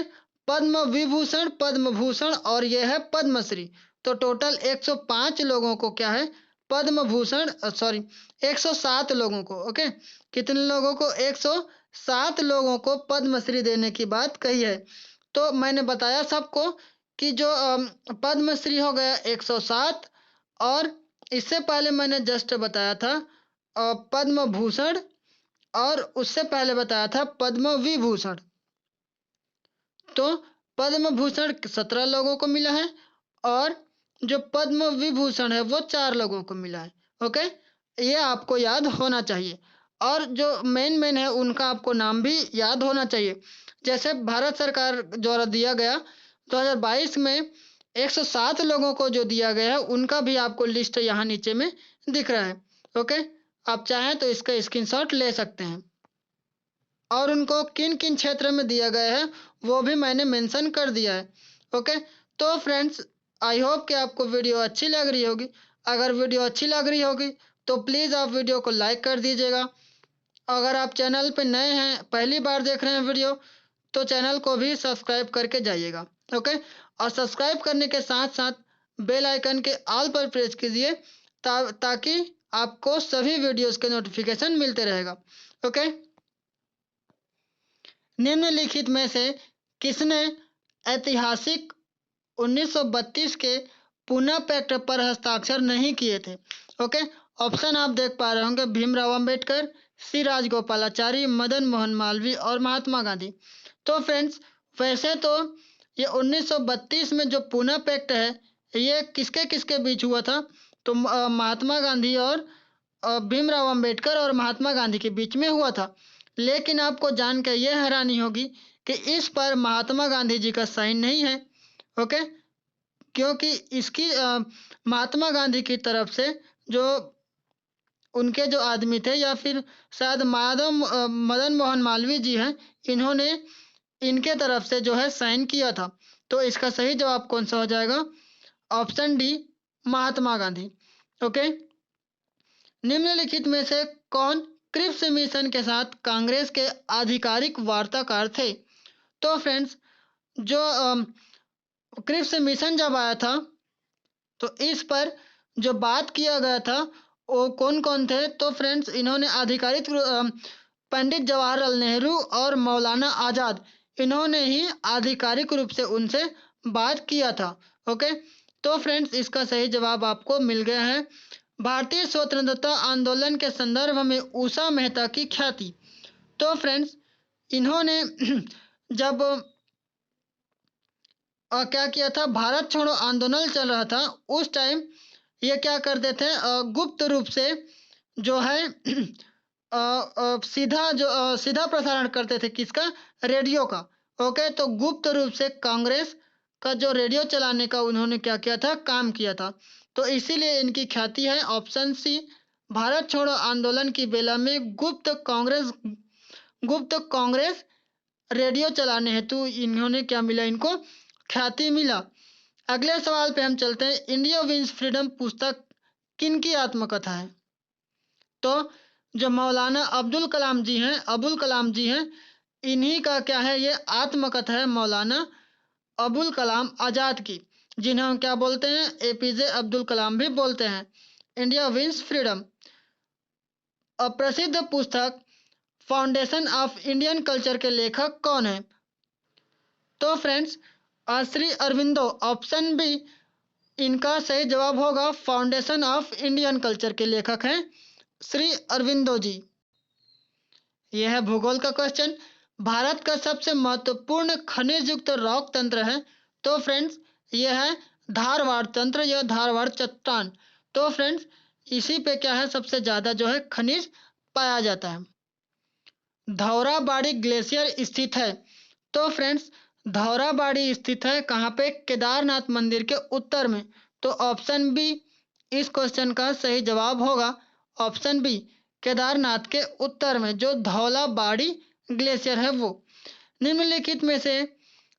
पद्म विभूषण, पद्म भूषण और यह है पद्मश्री, तो टोटल 105 लोगों को क्या है पद्म भूषण, सॉरी 107 लोगों को, ओके, कितने लोगों को 107 लोगों को पद्मश्री देने की बात कही है। तो मैंने बताया सबको कि जो पद्मश्री हो गया 107, और इससे पहले मैंने जस्ट बताया था पद्म भूषण, और उससे पहले बताया था पद्म विभूषण। तो पद्म भूषण 17 लोगों को मिला है और जो पद्म विभूषण है वो 4 लोगों को मिला है। ओके, ये आपको याद होना चाहिए, और जो मेन है उनका आपको नाम भी याद होना चाहिए। जैसे भारत सरकार द्वारा दिया गया 2022 में 107 लोगों को जो दिया गया है उनका भी आपको लिस्ट यहाँ नीचे में दिख रहा है। ओके, आप चाहें तो इसका स्क्रीनशॉट ले सकते हैं, और उनको किन किन क्षेत्र में दिया गया है वो भी मैंने मेंशन कर दिया है। ओके, तो फ्रेंड्स आई होप कि आपको वीडियो अच्छी लग रही होगी। अगर वीडियो अच्छी लग रही होगी तो प्लीज़ आप वीडियो को लाइक कर दीजिएगा। अगर आप चैनल पे नए हैं, पहली बार देख रहे हैं वीडियो, तो चैनल को भी सब्सक्राइब करके जाइएगा। ओके, और सब्सक्राइब करने के साथ साथ बेल आइकन के ऑल पर प्रेस कीजिए ताकि आपको सभी वीडियोस के नोटिफिकेशन मिलते रहेगा। ओके, निम्नलिखित में से किसने ऐतिहासिक 1932 के पुणे पैक्ट पर हस्ताक्षर नहीं किए थे? ओके, ऑप्शन आप देख पा रहे होंगे, भीमराव अंबेडकर, सी राजगोपालाचारी, मदन मोहन मालवीय और महात्मा गांधी। तो फ्रेंड्स वैसे तो ये 1932 में जो पुणे पैक्ट है ये किसके किसके बीच हुआ था? तो महात्मा गांधी और भीमराव अंबेडकर और महात्मा गांधी के बीच में हुआ था। लेकिन आपको जान के ये हैरानी होगी कि इस पर महात्मा गांधी जी का साइन नहीं है। ओके, क्योंकि इसकी महात्मा गांधी की तरफ से जो उनके जो आदमी थे या फिर शायद मदन मोहन मालवीय जी हैं, इन्होंने इनके तरफ से जो है साइन किया था। तो इसका सही जवाब कौन सा हो जाएगा? Option D, Mahatma Gandhi. Okay. निम्नलिखित में से कौन क्रिप्स मिशन के साथ कांग्रेस के आधिकारिक वार्ताकार थे? तो फ्रेंड्स, जो क्रिप्स मिशन जब आया था तो इस पर जो बात किया गया था वो कौन कौन थे? तो फ्रेंड्स, इन्होंने आधिकारिक पंडित जवाहरलाल नेहरू और मौलाना आजाद, इन्होंने ही आधिकारिक रूप से उनसे बात किया था। ओके। तो फ्रेंड्स, इसका सही जवाब आपको मिल गया है। भारतीय स्वतंत्रता आंदोलन के संदर्भ में उषा मेहता की ख्याति। तो फ्रेंड्स, इन्होंने जब क्या किया था, भारत छोड़ो आंदोलन चल रहा था उस टाइम, ये क्या करते थे, गुप्त रूप से जो है सीधा प्रसारण करते थे। किसका? रेडियो का। ओके। तो गुप्त रूप से कांग्रेस का जो रेडियो चलाने का उन्होंने क्या किया था, काम किया था। तो इसीलिए इनकी ख्याति है। ऑप्शन सी, भारत छोड़ो आंदोलन की बेला में गुप्त कांग्रेस रेडियो चलाने हेतु इन्होंने क्या मिला, इनको ख्याति मिला। अगले सवाल पे हम चलते हैं। इंडिया विंस फ्रीडम पुस्तक किनकी आत्मकथा है? तो जो मौलाना अबुल कलाम जी हैं, इन्हीं का क्या है, ये आत्मकथा है, मौलाना अबुल कलाम आजाद की, जिन्हें हम क्या बोलते हैं, एपीजे अब्दुल कलाम भी बोलते हैं। India wins freedom. प्रसिद्ध पुस्तक फाउंडेशन ऑफ इंडियन कल्चर के लेखक कौन है? तो friends, Shri Aurobindo, option B इनका सही जवाब होगा। फाउंडेशन ऑफ इंडियन कल्चर के लेखक हैं श्री अरविंदो जी। यह है भूगोल का क्वेश्चन। भारत का सबसे महत्वपूर्ण खनिज युक्त रॉक तंत्र है। तो फ्रेंड्स, यह है धारवाड़ तंत्र या धारवाड़ चट्टान। तो फ्रेंड्स, इसी पे क्या है, सबसे ज्यादा जो है खनिज पाया जाता है। धौराबाड़ी ग्लेशियर स्थित है। तो फ्रेंड्स, धौराबाड़ी स्थित है कहाँ पे? केदारनाथ मंदिर के उत्तर में। तो ऑप्शन बी इस क्वेश्चन का सही जवाब होगा। ऑप्शन बी, केदारनाथ के उत्तर में जो धौलाबाड़ी ग्लेशियर है वो। निम्नलिखित में से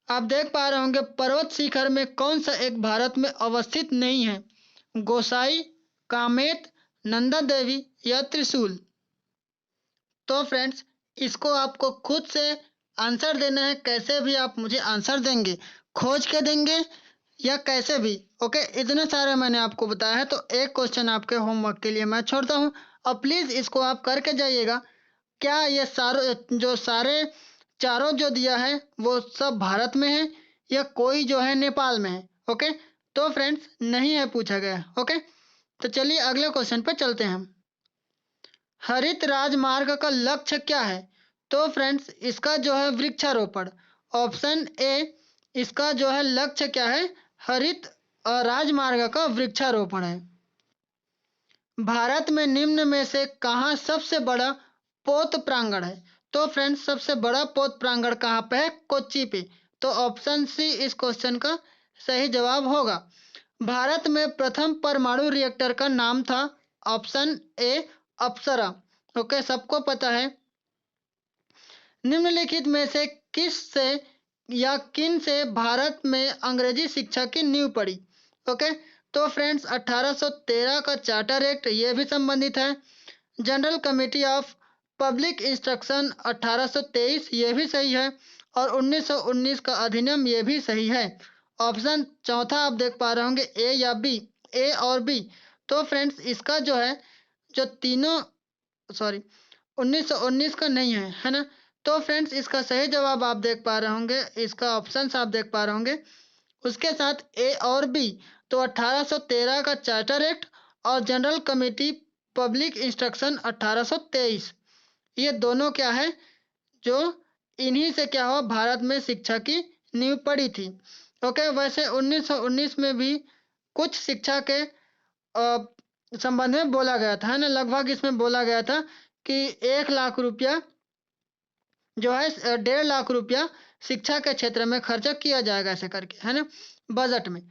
आप देख पा रहे होंगे, पर्वत शिखर में कौन सा एक भारत में अवस्थित नहीं है? गोसाई, कामेत, नंदा देवी या त्रिशूल? तो फ्रेंड्स, इसको आपको खुद से आंसर देना है। कैसे भी आप मुझे आंसर देंगे, खोज के देंगे या कैसे भी। ओके। इतने सारे मैंने आपको बताया है। तो एक क्वेश्चन आपके होमवर्क के लिए मैं छोड़ता हूँ। अब प्लीज इसको आप करके जाइएगा। क्या ये सारे चारों जो दिया है वो सब भारत में है या कोई जो है नेपाल में है? ओके। तो फ्रेंड्स, नहीं है पूछा गया। ओके। तो चलिए अगले क्वेश्चन पर चलते हैं हम। हरित राजमार्ग का लक्ष्य क्या है? तो फ्रेंड्स, इसका जो है वृक्षारोपण। ऑप्शन ए, इसका जो है लक्ष्य क्या है, हरित राजमार्ग का वृक्षारोपण है। भारत में निम्न में से कहाँ सबसे बड़ा पोत प्रांगण है? तो फ्रेंड्स, सबसे बड़ा पोत प्रांगण कहाँ पे है? कोच्चि पे। तो ऑप्शन सी इस क्वेश्चन का सही जवाब होगा। भारत में प्रथम परमाणु रिएक्टर का नाम था। Option A, Apsara. ओके, सबको पता है। निम्नलिखित में से किस से या किन से भारत में अंग्रेजी शिक्षा की नींव पड़ी? ओके। तो फ्रेंड्स, 1813 का चार्टर एक्ट ये भी संबंधित है। General committee of public instruction 1823 ये भी सही है। और 1919 का अधिनियम ये भी सही है। ऑप्शन चौथा आप देख पा रहे होंगे, ए या बी, ए और बी। तो फ्रेंड्स, इसका जो है, जो तीनों, सॉरी, 1919 का नहीं है ना? तो फ्रेंड्स, इसका सही जवाब आप देख पा रहे होंगे, इसका ऑप्शंस आप देख पा रहे होंगे उसके साथ ए और बी। तो 1813 का चार्टर एक्ट और जनरल कमेटी पब्लिक इंस्ट्रक्शन 1823, ये दोनों क्या है, जो इन्हीं से क्या हुआ, भारत में शिक्षा की नींव पड़ी थी। ओके। वैसे 1919 में भी कुछ शिक्षा के संबंध में बोला गया था, है ना? लगभग इसमें बोला गया था कि 1 लाख रुपया जो है, 1.5 लाख रुपया शिक्षा के क्षेत्र में खर्चा किया जाएगा, ऐसे करके, है ना, बजट में।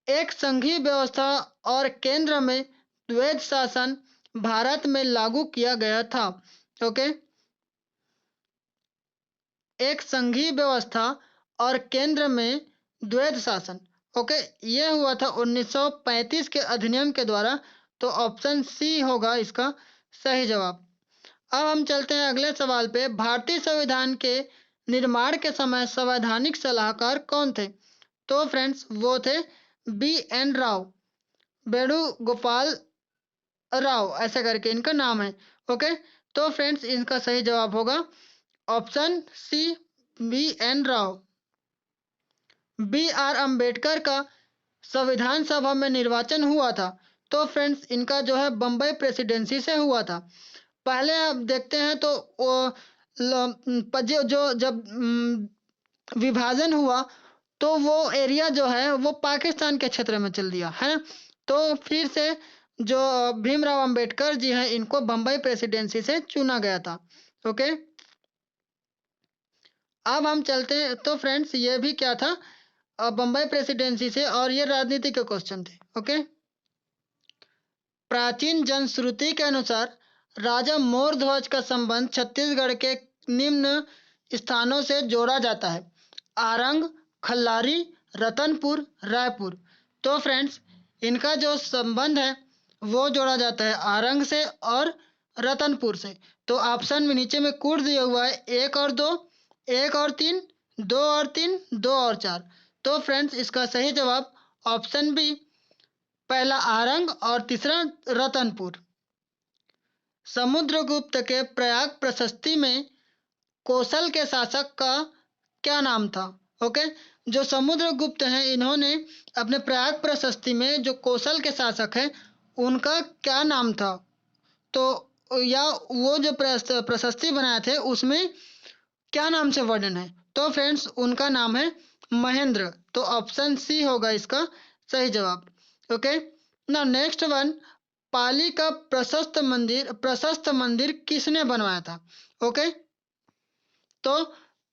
एक संघीय व्यवस्था और केंद्र में द्वैध शासन भारत में लागू किया गया था। ओके। एक संघीय व्यवस्था और केंद्र में द्वैध शासन। ओके, ये हुआ था 1935 के अधिनियम के द्वारा। तो ऑप्शन सी होगा इसका सही जवाब। अब हम चलते हैं अगले सवाल पे। भारतीय संविधान के निर्माण के समय संवैधानिक सलाहकार कौन थे? तो फ्रेंड्स वो थे B.N. राव, वेणुगोपाल राव, ऐसा करके इनका नाम है। ओके, तो फ्रेंड्स इनका सही जवाब होगा option C, B.N. Rao. B.R. Ambedkar का संविधान सभा में निर्वाचन हुआ था। तो फ्रेंड्स इनका जो है बम्बई प्रेसिडेंसी से हुआ था। पहले आप देखते हैं तो वो जो जब विभाजन हुआ तो वो एरिया जो है वो पाकिस्तान के क्षेत्र में चल दिया है। तो फिर से जो भीमराव अंबेडकर जी हैं इनको बम्बई प्रेसिडेंसी से चुना गया था। ओके, अब हम चलते हैं। तो फ्रेंड्स ये भी क्या था, बम्बई प्रेसिडेंसी से, और ये राजनीति के क्वेश्चन थे। ओके, प्राचीन जनश्रुति के अनुसार राजा मोरध्वज का संबंध छत्तीसगढ़ के निम्न स्थानों से जोड़ा जाता है: आरंग, खल्लारी, रतनपुर, रायपुर। तो फ्रेंड्स इनका जो संबंध है वो जोड़ा जाता है आरंग से और रतनपुर से। तो ऑप्शन में नीचे में कूट दिया हुआ है 1 और 2, 1 और 3, 2 और 3, 2 और 4। तो फ्रेंड्स इसका सही जवाब ऑप्शन बी, पहला आरंग और तीसरा रतनपुर। समुद्रगुप्त के प्रयाग प्रशस्ति में कौशल के शासक का क्या नाम था? ओके, जो समुद्रगुप्त हैं इन्होंने अपने प्रयाग प्रशस्ति में जो कौशल के शासक हैं उनका क्या नाम था? तो या वो जो प्रशस्ति बनाए थे उसमें क्या नाम से वर्णन है? तो फ्रेंड्स उनका नाम है महेंद्र। तो ऑप्शन सी होगा इसका सही जवाब। ओके, नाउ नेक्स्ट वन, पाली का प्रशस्त मंदिर किसने बनवाया था? ओके, तो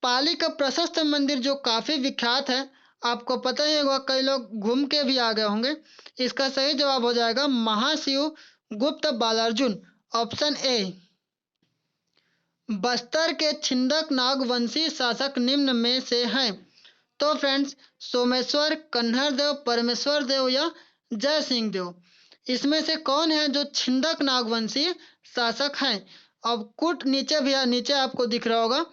पाली का प्रशस्त मंदिर जो काफी विख्यात है, आपको पता ही होगा, कई लोग घूम के भी आ गए होंगे। इसका सही जवाब हो जाएगा महाशिव गुप्त बालार्जुन, ऑप्शन ए। बस्तर के छिंदक नागवंशी शासक निम्न में से हैं? तो फ्रेंड्स सोमेश्वर, कन्हर देव, परमेश्वर देव या जय सिंह देव, इसमें से कौन है जो छिंदक नागवंशी शासक हैं? अब कुट नीचे भी नीचे आपको दिख रहा होगा।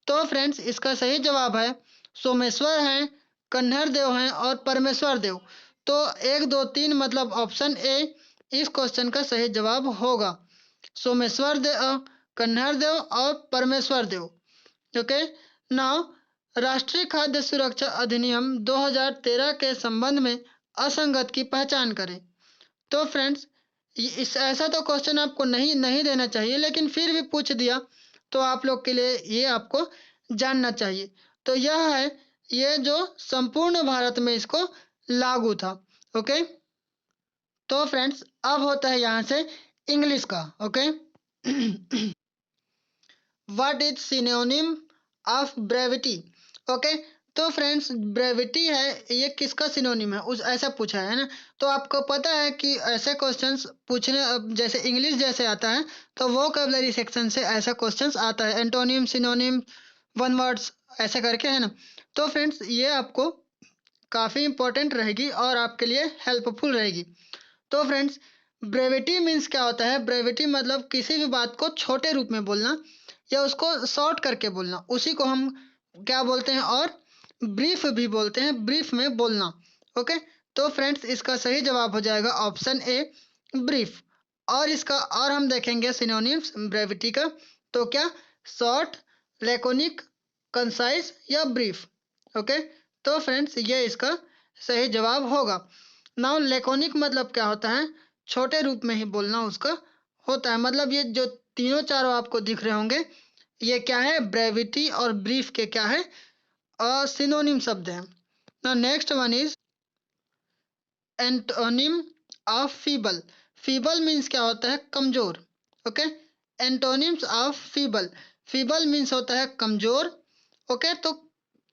तो फ्रेंड्स इसका सही जवाब है सोमेश्वर हैं, कन्हर देव हैं और परमेश्वर देव। तो 1, 2, 3 मतलब ऑप्शन ए इस क्वेश्चन का सही जवाब होगा, सोमेश्वर देव, कन्हर देव और परमेश्वर देव। ओके, नाउ राष्ट्रीय खाद्य सुरक्षा अधिनियम 2013 के संबंध में असंगत की पहचान करें। तो फ्रेंड्स इस ऐसा तो क्वेश्चन आपको नहीं देना चाहिए, लेकिन फिर भी पूछ दिया तो आप लोग के लिए ये आपको जानना चाहिए। तो यह है ये जो संपूर्ण भारत में इसको लागू था। ओके, तो फ्रेंड्स अब होता है यहाँ से इंग्लिश का। Okay, what is synonym of brevity? Okay, तो फ्रेंड्स ब्रेविटी है ये किसका सिनोनिम है उस ऐसा पूछा है ना। तो आपको पता है कि ऐसे क्वेश्चंस पूछने जैसे इंग्लिश जैसे आता है तो वोकैबुलरी सेक्शन से ऐसा क्वेश्चंस आता है, एंटोनिम, सिनोनिम, वन वर्ड्स ऐसा करके, है ना। तो फ्रेंड्स ये आपको काफ़ी इंपॉर्टेंट रहेगी और आपके लिए हेल्पफुल रहेगी। तो फ्रेंड्स ब्रेविटी मीन्स क्या होता है? ब्रेविटी मतलब किसी भी बात को छोटे रूप में बोलना या उसको शॉर्ट करके बोलना, उसी को हम क्या बोलते हैं? और ब्रीफ भी बोलते हैं, ब्रीफ में बोलना। ओके, तो फ्रेंड्स इसका सही जवाब हो जाएगा ऑप्शन ए, ब्रीफ। और इसका और हम देखेंगे सिनोनिम्स ब्रेविटी का, तो क्या शॉर्ट, लैकोनिक, कंसाइज या ब्रीफ। ओके, तो फ्रेंड्स ये इसका सही जवाब होगा। नाउ लैकोनिक मतलब क्या होता है? छोटे रूप में ही बोलना उसका होता है। मतलब ये जो तीनों चारों आपको दिख रहे होंगे ये क्या है? ब्रेविटी और ब्रीफ के क्या है? सिनोनिम शब्द है। Now next one is antonym of feeble. Feeble means क्या होता है? कमजोर। Okay, antonyms of feeble, feeble means होता है कमजोर। ओके, तो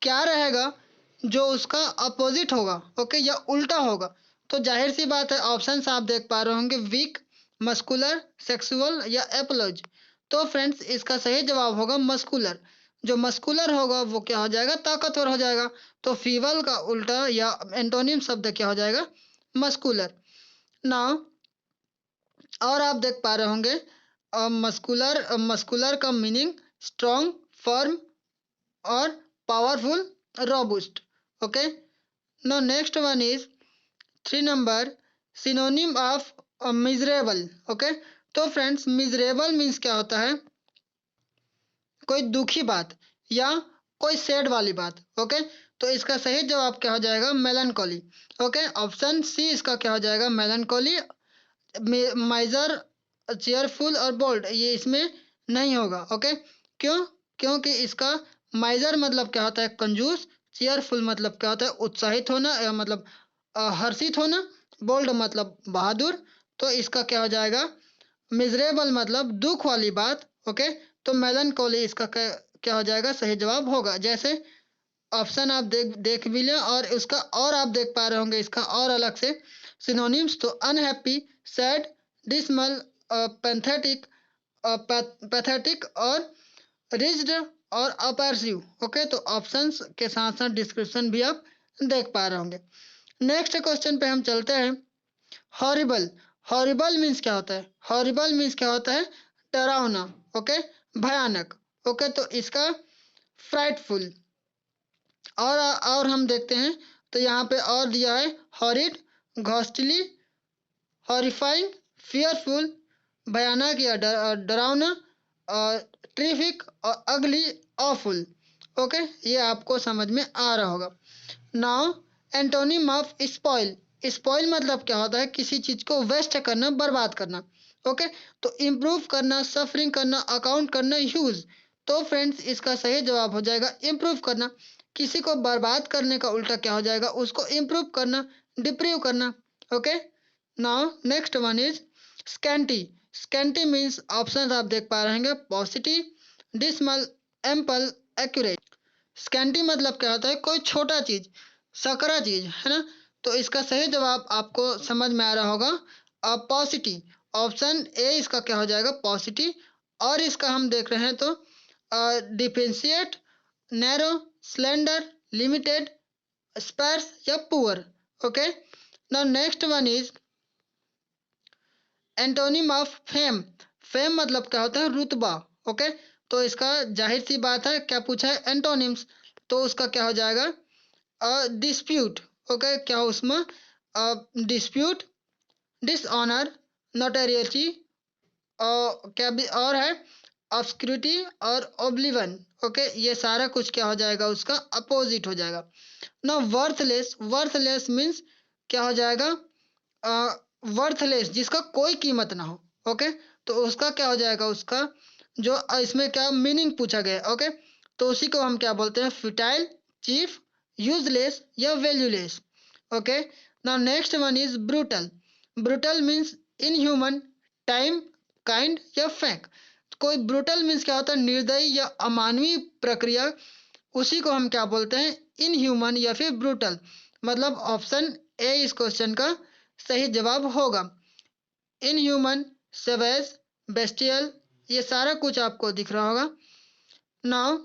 क्या रहेगा जो उसका अपोजिट होगा? ओके, या उल्टा होगा। तो जाहिर सी बात है ऑप्शन आप देख पा रहे होंगे, वीक, मस्कुलर, सेक्सुअल या एपोलॉज। तो फ्रेंड्स इसका सही जवाब होगा मस्कुलर। जो मस्कुलर होगा वो क्या हो जाएगा, ताकतवर हो जाएगा। तो फीबल का उल्टा या एंटोनिम शब्द क्या हो जाएगा, मस्कुलर। नाउ और आप देख पा रहे होंगे मस्कुलर मस्कुलर का मीनिंग स्ट्रॉन्ग, फर्म और powerful, robust. Okay, now next one is 3 number, synonym of miserable. Okay, तो फ्रेंड्स मिजरेबल मीन्स क्या होता है, कोई दुखी बात या कोई सैड वाली बात। ओके, तो इसका सही जवाब क्या हो जाएगा, मेलनकोली। ओके, ऑप्शन सी इसका क्या हो जाएगा, मेलनकोली। माइजर, चेयरफुल और बोल्ड ये इसमें नहीं होगा। ओके, क्यों, क्योंकि इसका माइजर मतलब क्या होता है, कंजूस। चेयरफुल मतलब क्या होता है, उत्साहित होना या मतलब हर्षित होना। बोल्ड मतलब बहादुर। तो इसका क्या हो जाएगा, मिजरेबल मतलब दुख वाली बात। ओके, तो मेलनकोली इसका क्या क्या हो जाएगा, सही जवाब होगा। जैसे ऑप्शन आप देख देख भी लें और उसका और आप देख पा रहे होंगे इसका और अलग से सिनोनिम्स, तो unhappy, sad, dismal, pathetic, pathetic और रिज्ड और अपर्सिव। ओके, तो ऑप्शंस के साथ साथ डिस्क्रिप्शन भी आप देख पा रहे होंगे। नेक्स्ट क्वेश्चन पे हम चलते हैं। हॉरिबल, हॉरिबल मीन्स क्या होता है, हॉरिबल मीन्स क्या होता है, डरावना। ओके, भयानक। ओके, तो इसका फ्राइटफुल। और हम देखते हैं तो यहाँ पे और दिया है हॉरिड, घोस्टली, हॉरिफाइंग, फियरफुल, भयानक या डरावना, और ट्रिफिक और अगली, ऑफुल। ओके, ये आपको समझ में आ रहा होगा। Now antonym of spoil, spoil मतलब क्या होता है, किसी चीज को वेस्ट करना, बर्बाद करना। ओके, तो इम्प्रूव करना, सफरिंग करना, अकाउंट करना, यूज। तो फ्रेंड्स इसका सही जवाब हो जाएगा इम्प्रूव करना। किसी को बर्बाद करने का उल्टा क्या हो जाएगा, उसको इम्प्रूव करना, डिप्रीव करना। Okay, now next one is scanty. Scanty means option आप देख पा रहे हैं, positive, dismal, ample, accurate. Scanty मतलब क्या होता है, कोई छोटा चीज, सकरा चीज है ना। तो इसका सही जवाब आपको समझ में आ रहा होगा, पॉजिटिव। ऑप्शन ए इसका क्या हो जाएगा, पॉजिटिव। और इसका हम देख रहे हैं तो differentiate, narrow, slender, limited, sparse या poor. Okay, now next one is antonym of fame. Fame मतलब क्या होता है, रुतबा। ओके, तो इसका जाहिर सी बात है क्या पूछा है, एंटोनिम्स। तो उसका क्या हो जाएगा, डिस्प्यूट। ओके, क्या उसमें डिस्प्यूट, डिसऑनर, नोटेरियटी, और क्या भी और है, ऑब्सक्यूरिटी और ओब्लिवन। ओके, ये सारा कुछ क्या हो जाएगा, उसका अपोजिट हो जाएगा ना। वर्थलेस, वर्थलेस मीन्स क्या हो जाएगा, वर्थलेस जिसका कोई कीमत ना हो। ओके, तो उसका क्या हो जाएगा, उसका जो इसमें क्या मीनिंग पूछा गया है। ओके, तो उसी को हम क्या बोलते हैं, फ्यूटाइल, चीफ, यूजलेस या valueless. Okay, now next one is brutal. Brutal means inhuman, time, kind या फेक। कोई ब्रूटल मीन्स क्या होता है, निर्दयी या अमानवीय प्रक्रिया, उसी को हम क्या बोलते हैं, इनह्यूमन या फिर ब्रूटल। मतलब ऑप्शन ए इस क्वेश्चन का सही जवाब होगा। इनह्यूमन, सेवेज, बेस्टियल, ये सारा कुछ आपको दिख रहा होगा। नाउ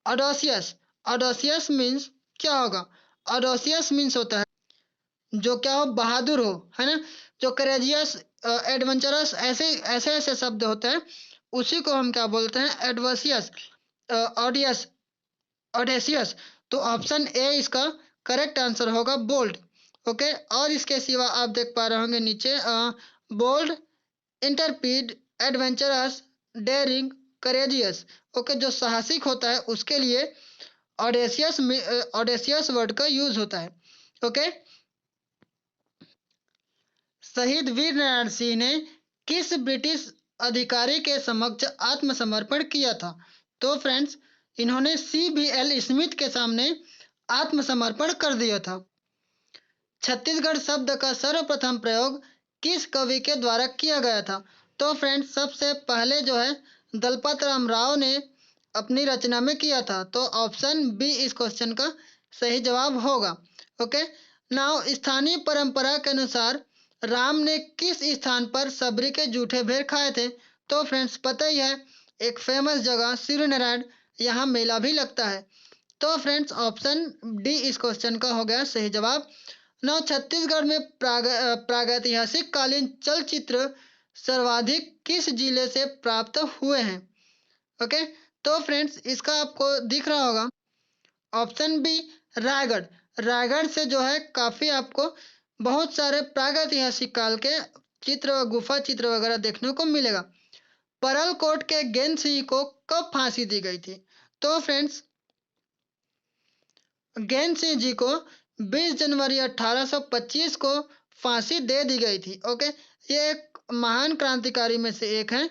ऑडोसियस, ऑडोसियस मीन्स क्या होगा, ऑडोसियस मीन्स होता है जो क्या हो, बहादुर हो, है ना। जो करेजियस, एडवेंचरस, ऐसे ऐसे ऐसे शब्द होते हैं, उसी को हम क्या बोलते हैं, एडवर्सियस, ऑडियस, ऑडेसियस। तो ऑप्शन ए इसका करेक्ट आंसर होगा, बोल्ड। ओके, और इसके सिवा आप देख पा रहे होंगे नीचे bold, intrepid, adventurous, daring, courageous. Okay, जो साहसिक होता है उसके लिए ऑडेसियस में ऑडेसियस वर्ड का यूज होता है। ओके, शहीद वीर नारायण सिंह ने किस ब्रिटिश अधिकारी के समक्ष आत्मसमर्पण किया था। तो फ्रेंड्स इन्होंने CBL स्मिथ के सामने आत्मसमर्पण कर दिया था। छत्तीसगढ़ शब्द का सर्वप्रथम प्रयोग किस कवि के द्वारा किया गया था। तो फ्रेंड्स सबसे पहले जो है दलपत राम राव ने अपनी रचना में किया था। तो ऑप्शन बी इस क्वेश्चन का सही जवाब होगा। ओके, नाउ स्थानीय परंपरा के अनुसार राम ने किस स्थान पर सबरी के जूठे भेड़ खाए थे। तो फ्रेंड्स पता ही है एक फेमस जगह सूर्यनारायण, यहाँ मेला भी लगता है। तो फ्रेंड्स ऑप्शन डी इस क्वेश्चन का हो गया सही जवाब। नौ, छत्तीसगढ़ में प्रागैतिहासिक कालीन चलचित्र सर्वाधिक किस जिले से प्राप्त हुए हैं? ओके, तो फ्रेंड्स इसका आपको दिख रहा होगा ऑप्शन बी रायगढ़। रायगढ़ से जो है काफी आपको बहुत सारे प्रागैतिहासिक काल के चित्र, गुफा चित्र वगैरह देखने को मिलेगा। परलकोट के गेन सिंह को कब फांसी दी गई थी? तो फ्रेंड्स गेन सिंह जी को 20 जनवरी 1825 को फांसी दे दी गई थी। ओके, ये एक महान क्रांतिकारी में से एक है।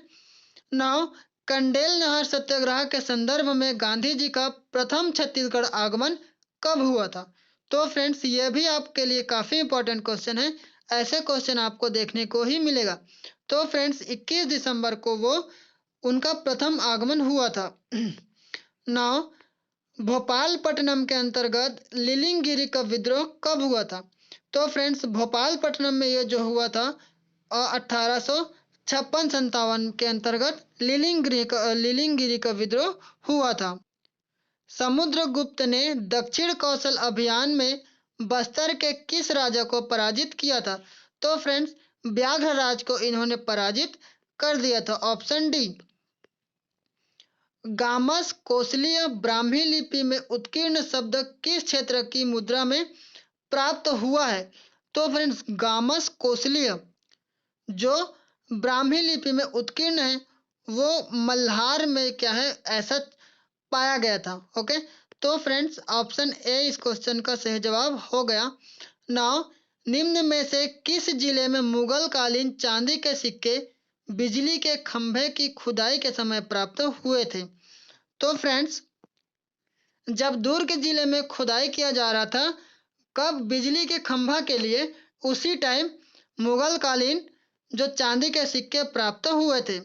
नौ, कंडेल नहर सत्याग्रह के संदर्भ में गांधी जी का प्रथम छत्तीसगढ़ आगमन कब हुआ था? तो फ्रेंड्स ये भी आपके लिए काफी इंपॉर्टेंट क्वेश्चन है, ऐसे क्वेश्चन आपको देखने को ही मिलेगा। तो फ्रेंड्स 21 दिसंबर को वो उनका प्रथम आगमन हुआ था। नौ, भोपालपट्टनम के अंतर्गत लीलिंगगिरी का विद्रोह कब हुआ था? तो फ्रेंड्स भोपालपट्टनम में ये जो हुआ था 1856-57 के अंतर्गत लीलिंगगिरी का विद्रोह हुआ था। समुद्रगुप्त ने दक्षिण कौशल अभियान में बस्तर के किस राजा को पराजित किया था? तो फ्रेंड्स व्याघ्रराज को इन्होंने पराजित कर दिया था। Option D. गामस कोसलीय ब्राह्मी लिपि में उत्कीर्ण शब्द किस क्षेत्र की मुद्रा में प्राप्त हुआ है? तो फ्रेंड्स गामस कोसलीय जो ब्राह्मी लिपि में उत्कीर्ण है वो मल्हार में क्या है ऐसा पाया गया था। ओके, तो फ्रेंड्स ऑप्शन ए इस क्वेश्चन का सही जवाब हो गया। नाउ निम्न में से किस जिले में मुगल कालीन चांदी के सिक्के बिजली के खंभे की खुदाई के समय प्राप्त हुए थे? तो फ्रेंड्स जब दुर्ग जिले में खुदाई किया जा रहा था कब बिजली के खंभा के लिए, उसी टाइम मुगल कालीन जो चांदी के सिक्के प्राप्त हुए थे।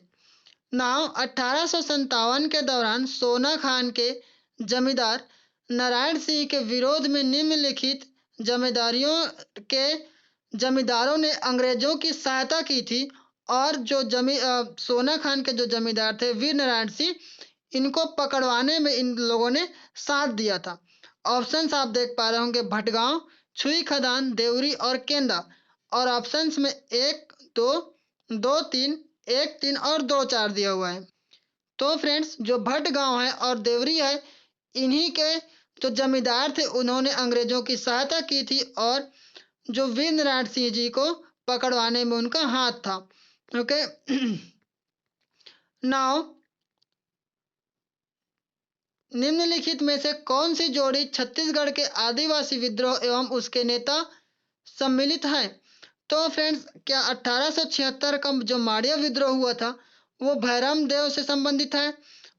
नाव 1857 के दौरान सोना खान के जमींदार नारायण सिंह के विरोध में निम्नलिखित जमींदारियों के जमींदारों ने अंग्रेजों की सहायता की थी और जो सोना खान के जो जमींदार थे वीर नारायण सिंह, इनको पकड़वाने में इन लोगों ने साथ दिया था। ऑप्शंस आप देख पा रहे होंगे भटगांव, छुई खदान, देवरी और केंदा। और ऑप्शंस में 1 2 2 3 1 3 और 2 4 दिया हुआ है। तो फ्रेंड्स जो भटगांव है और देवरी है इन्हीं के जो जमींदार थे उन्होंने अंग्रेजों की सहायता की थी और जो वीर नारायण सिंह जी को पकड़वाने में उनका हाथ था। ओके, नाउ निम्नलिखित में से कौन सी जोड़ी छत्तीसगढ़ के आदिवासी विद्रोह एवं उसके नेता सम्मिलित है? तो फ्रेंड्स क्या 1876 का जो माड़िया विद्रोह हुआ था वो भैरम देव से संबंधित है?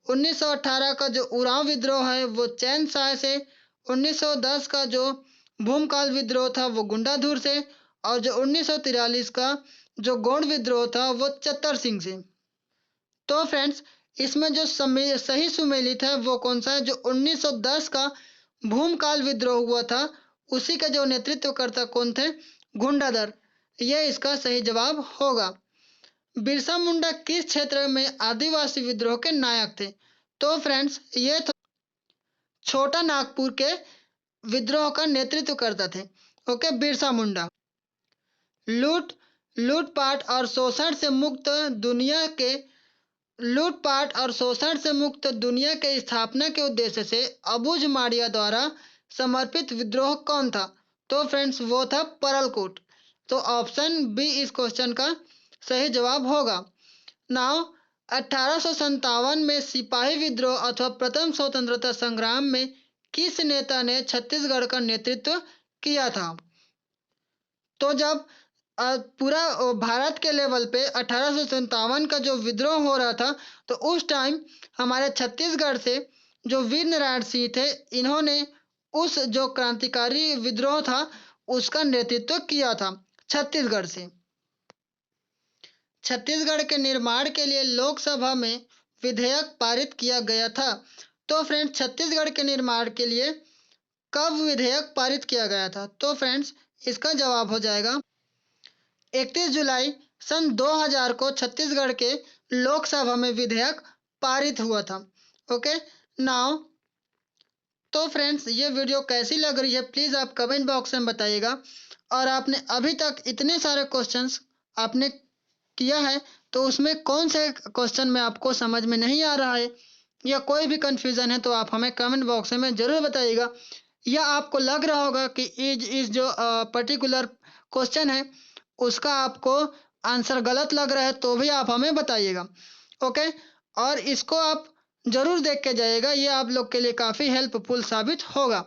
1918 का जो उरांव विद्रोह है वो चैन शाह से, 1910 का जो भूमकाल विद्रोह था वो गुंडाधुर से, और जो 1943 का जो गोंड विद्रोह था वो चत्तर सिंह से। तो फ्रेंड्स इसमें जो सही सुमेलित है वो कौन सा है? जो 1910 का भूमकाल विद्रोह हुआ था उसी का जो नेतृत्वकर्ता कौन थे? गुंडाधर। यह इसका सही जवाब होगा। बिरसा मुंडा किस क्षेत्र में आदिवासी विद्रोह के नायक थे? तो फ्रेंड्स ये छोटा नागपुर के विद्रोह का नेतृत्व करते थे। ओके, बिरसा मुंडा लूट लूटपाट और शोषण से मुक्त दुनिया के लूटपाट और शोषण से मुक्त दुनिया के स्थापना के उद्देश्य से अबुझ माड़िया द्वारा समर्पित विद्रोह कौन था? तो फ्रेंड्स वो था परलकोट। तो ऑप्शन बी इस क्वेश्चन का सही जवाब होगा। नाउ 1857 में सिपाही विद्रोह अथवा प्रथम स्वतंत्रता संग्राम में किस नेता ने छत्तीसगढ़ का नेतृत्व किया था? तो जब पूरा भारत के लेवल पे 1857 का जो विद्रोह हो रहा था तो उस टाइम हमारे छत्तीसगढ़ से जो वीर नारायण सिंह थे इन्होंने उस जो क्रांतिकारी विद्रोह था उसका नेतृत्व किया था छत्तीसगढ़ से। छत्तीसगढ़ के निर्माण के लिए लोकसभा में विधेयक पारित किया गया था। तो फ्रेंड्स छत्तीसगढ़ के निर्माण के लिए कब विधेयक पारित किया गया था? तो फ्रेंड्स इसका जवाब हो जाएगा 31 जुलाई सन 2000 को छत्तीसगढ़ के लोकसभा में विधेयक पारित हुआ था। ओके नाउ, तो फ्रेंड्स ये वीडियो कैसी लग रही है प्लीज़ आप कमेंट बॉक्स में बताइएगा। और आपने अभी तक इतने सारे क्वेश्चंस आपने किया है, तो उसमें कौन से क्वेश्चन में आपको समझ में नहीं आ रहा है या कोई भी कंफ्यूजन है तो आप हमें कमेंट बॉक्स में ज़रूर बताइएगा। या आपको लग रहा होगा कि इस जो पर्टिकुलर क्वेश्चन है उसका आपको आंसर गलत लग रहा है तो भी आप हमें बताइएगा। ओके, और इसको आप जरूर देख के जाइएगा, ये आप लोग के लिए काफ़ी हेल्पफुल साबित होगा।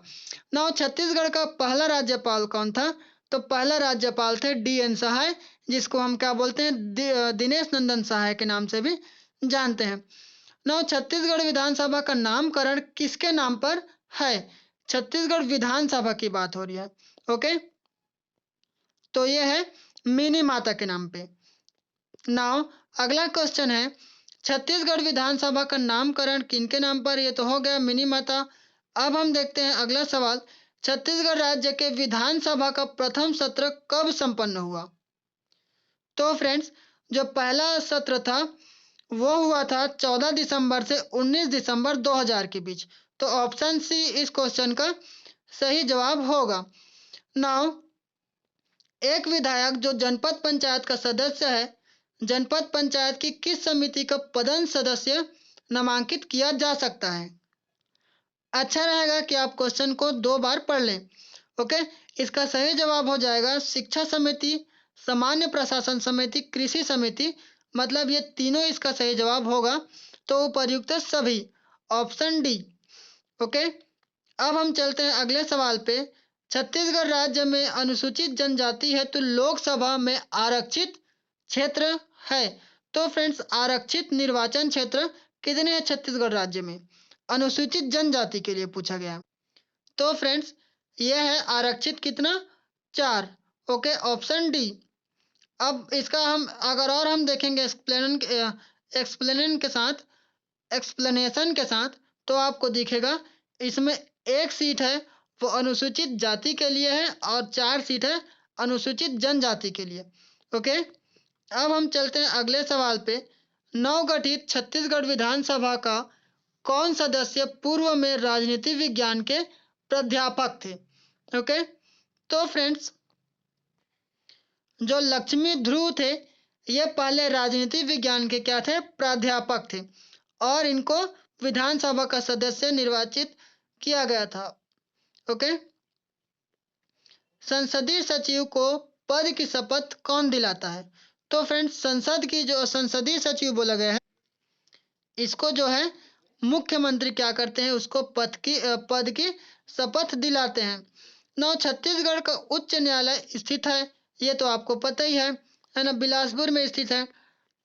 नाउ, छत्तीसगढ़ का पहला राज्यपाल कौन था? तो पहला राज्यपाल थे डी.एन. सहाय, जिसको हम क्या बोलते हैं, दिनेश नंदन सहाय के नाम से भी जानते हैं। नाउ, छत्तीसगढ़ विधानसभा का नामकरण किसके नाम पर है? छत्तीसगढ़ विधानसभा की बात हो रही है। ओके, तो ये है मिनी माता के नाम पे। नाउ, अगला क्वेश्चन है छत्तीसगढ़ विधानसभा का नामकरण किनके नाम पर? ये तो हो गया मिनी माता। अब हम देखते हैं अगला सवाल, छत्तीसगढ़ राज्य के विधानसभा का प्रथम सत्र कब संपन्न हुआ? तो फ्रेंड्स, जो पहला सत्र था वो हुआ था 14 दिसंबर से 19 दिसंबर 2000 के बीच। तो ऑप्शन सी इस क्वेश्चन का सही जवाब होगा। नाउ, एक विधायक जो जनपद पंचायत का सदस्य है, जनपद पंचायत की किस समिति का पदस्थ सदस्य नामांकित किया जा सकता है? अच्छा रहेगा कि आप क्वेश्चन को 2 बार पढ़ लें। ओके, इसका सही जवाब हो जाएगा शिक्षा समिति, सामान्य प्रशासन समिति, कृषि समिति, मतलब ये तीनों इसका सही जवाब होगा। तो उपर्युक्त सभी, ऑप्शन डी। ओके, अब हम चलते हैं अगले सवाल पे। छत्तीसगढ़ राज्य में अनुसूचित जनजाति है तो लोकसभा में आरक्षित क्षेत्र है। तो फ्रेंड्स, आरक्षित निर्वाचन क्षेत्र कितने हैं छत्तीसगढ़ राज्य में? अनुसूचित जनजाति के लिए पूछा गया। तो फ्रेंड्स, ये है आरक्षित कितना? 4। Okay, option D. अब इसका हम अगर और हम देखेंगे एक्सप्लेनेशन के साथ तो आपको दिखेगा इसमें एक सीट है वो अनुसूचित जाति के लिए है और 4 सीट है अनुसूचित जनजाति के लिए। ओके, अब हम चलते हैं अगले सवाल पे। नवगठित छत्तीसगढ़ विधानसभा का कौन सदस्य पूर्व में राजनीति विज्ञान के प्राध्यापक थे? ओके, तो फ्रेंड्स, जो लक्ष्मी ध्रुव थे ये पहले राजनीति विज्ञान के क्या थे? प्राध्यापक थे, और इनको विधानसभा का सदस्य निर्वाचित किया गया था। ओके, संसदीय सचिव को पद की शपथ कौन दिलाता है? तो फ्रेंड्स, संसद की जो संसदीय सचिव बोला गया है इसको जो है मुख्यमंत्री क्या करते हैं, उसको पद की शपथ दिलाते हैं। नौ, छत्तीसगढ़ का उच्च न्यायालय स्थित है, ये तो आपको पता ही है ना, बिलासपुर में स्थित है।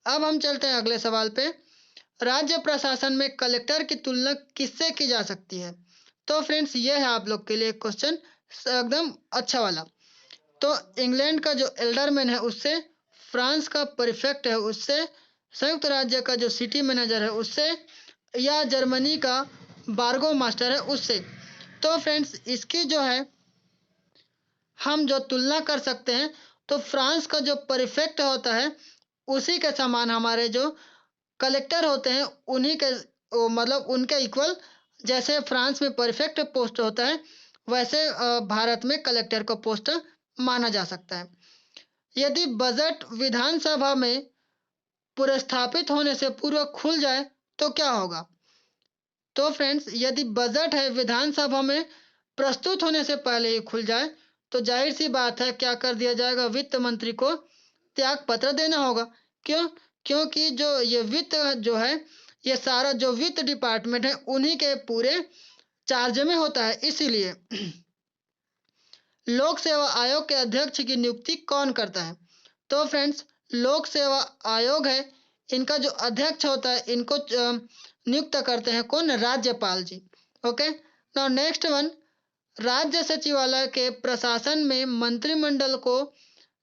अब हम चलते हैं अगले सवाल पे। राज्य प्रशासन में कलेक्टर की तुलना किससे की जा सकती है? तो फ्रेंड्स, ये है आप लोग के लिए क्वेश्चन एकदम अच्छा वाला। तो इंग्लैंड का जो एल्डरमैन है उससे, फ्रांस का प्रीफेक्ट है उससे, संयुक्त राज्य का जो सिटी मैनेजर है उससे, या जर्मनी का बार्गो मास्टर है उससे। तो फ्रेंड्स, इसकी जो है हम जो तुलना कर सकते हैं तो फ्रांस का जो प्रीफेक्ट होता है उसी के समान हमारे जो कलेक्टर होते हैं उन्हीं के मतलब उनके इक्वल, जैसे फ्रांस में प्रीफेक्ट पोस्ट होता है वैसे भारत में कलेक्टर को पोस्ट माना जा सकता है। यदि बजट विधानसभा में पुरस्थापित होने से पूर्व खुल जाए तो क्या होगा? तो फ्रेंड्स, यदि बजट है विधानसभा में प्रस्तुत होने से पहले ही खुल जाए तो जाहिर सी बात है क्या कर दिया जाएगा, वित्त मंत्री को त्याग पत्र देना होगा। क्यों? क्योंकि जो ये वित्त जो है ये सारा जो वित्त डिपार्टमेंट है उन्हीं के पूरे चार्ज में होता है, इसीलिए लोक सेवा आयोग के अध्यक्ष की नियुक्ति कौन करता है? तो फ्रेंड्स, लोक सेवा आयोग है इनका जो अध्यक्ष होता है इनको नियुक्त करते हैं कौन? राज्यपाल जी। ओके, नाउ नेक्स्ट वन, राज्य सचिवालय के प्रशासन में मंत्रिमंडल को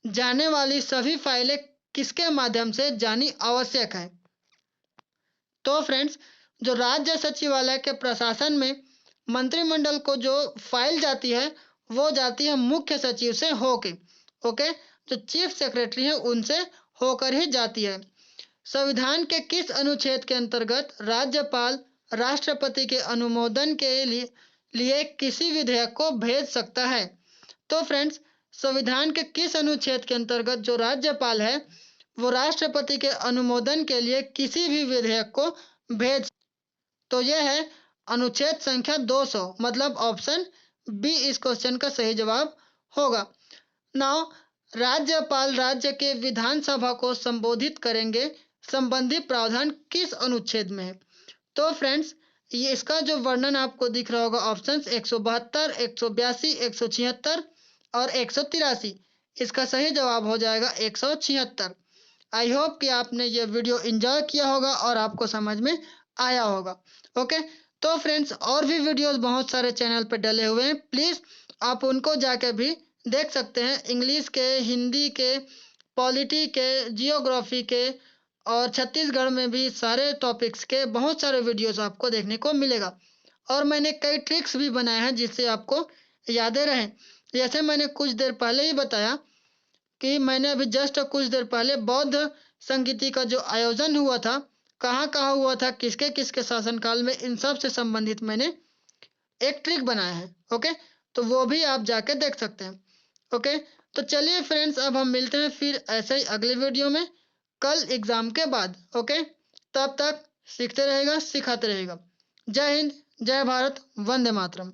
जाने वाली सभी फाइलें किसके माध्यम से जानी आवश्यक है? तो फ्रेंड्स, जो राज्य सचिवालय के प्रशासन में मंत्रिमंडल को जो फाइल जाती है वो जाती है मुख्य सचिव से होके। ओके, जो चीफ सेक्रेटरी है उनसे होकर ही जाती है। संविधान के किस अनुच्छेद के अंतर्गत राज्यपाल राष्ट्रपति के अनुमोदन के लिए किसी विधेयक को भेज सकता है? तो फ्रेंड्स, संविधान के किस अनुच्छेद के अंतर्गत जो राज्यपाल है वो राष्ट्रपति के अनुमोदन के लिए किसी भी विधेयक को भेज, तो यह है अनुच्छेद संख्या 200, मतलब ऑप्शन बी इस क्वेश्चन का सही जवाब होगा। नाउ, राज्यपाल राज्य के विधानसभा को संबोधित करेंगे संबंधित प्रावधान किस अनुच्छेद में है? तो फ्रेंड्स, ये इसका जो वर्णन आपको दिख रहा होगा ऑप्शंस 172, 182, 176 और 183। इसका सही जवाब हो जाएगा 176। आई होप कि आपने ये वीडियो एंजॉय किया होगा और आपको समझ में आया होगा। ओके, तो फ्रेंड्स, और भी वीडियोस बहुत सारे चैनल पे डले हुए हैं, प्लीज़ आप उनको जाके भी देख सकते हैं। इंग्लिश के, हिंदी के, पॉलिटी के, जियोग्राफी के और छत्तीसगढ़ में भी सारे टॉपिक्स के बहुत सारे वीडियोस आपको देखने को मिलेगा। और मैंने कई ट्रिक्स भी बनाए हैं जिससे आपको यादें रहें। जैसे मैंने कुछ देर पहले ही बताया कि मैंने अभी जस्ट कुछ देर पहले बौद्ध संगीति का जो आयोजन हुआ था, कहाँ हुआ था, किसके किसके शासनकाल में, इन सब से संबंधित मैंने एक ट्रिक बनाया है। ओके, तो वो भी आप जाके देख सकते हैं। ओके, तो चलिए फ्रेंड्स, अब हम मिलते हैं फिर ऐसे ही अगले वीडियो में कल एग्जाम के बाद। ओके, तब तक सीखते रहेगा, सिखाते रहेगा। जय हिंद, जय भारत, वंदे मातरम।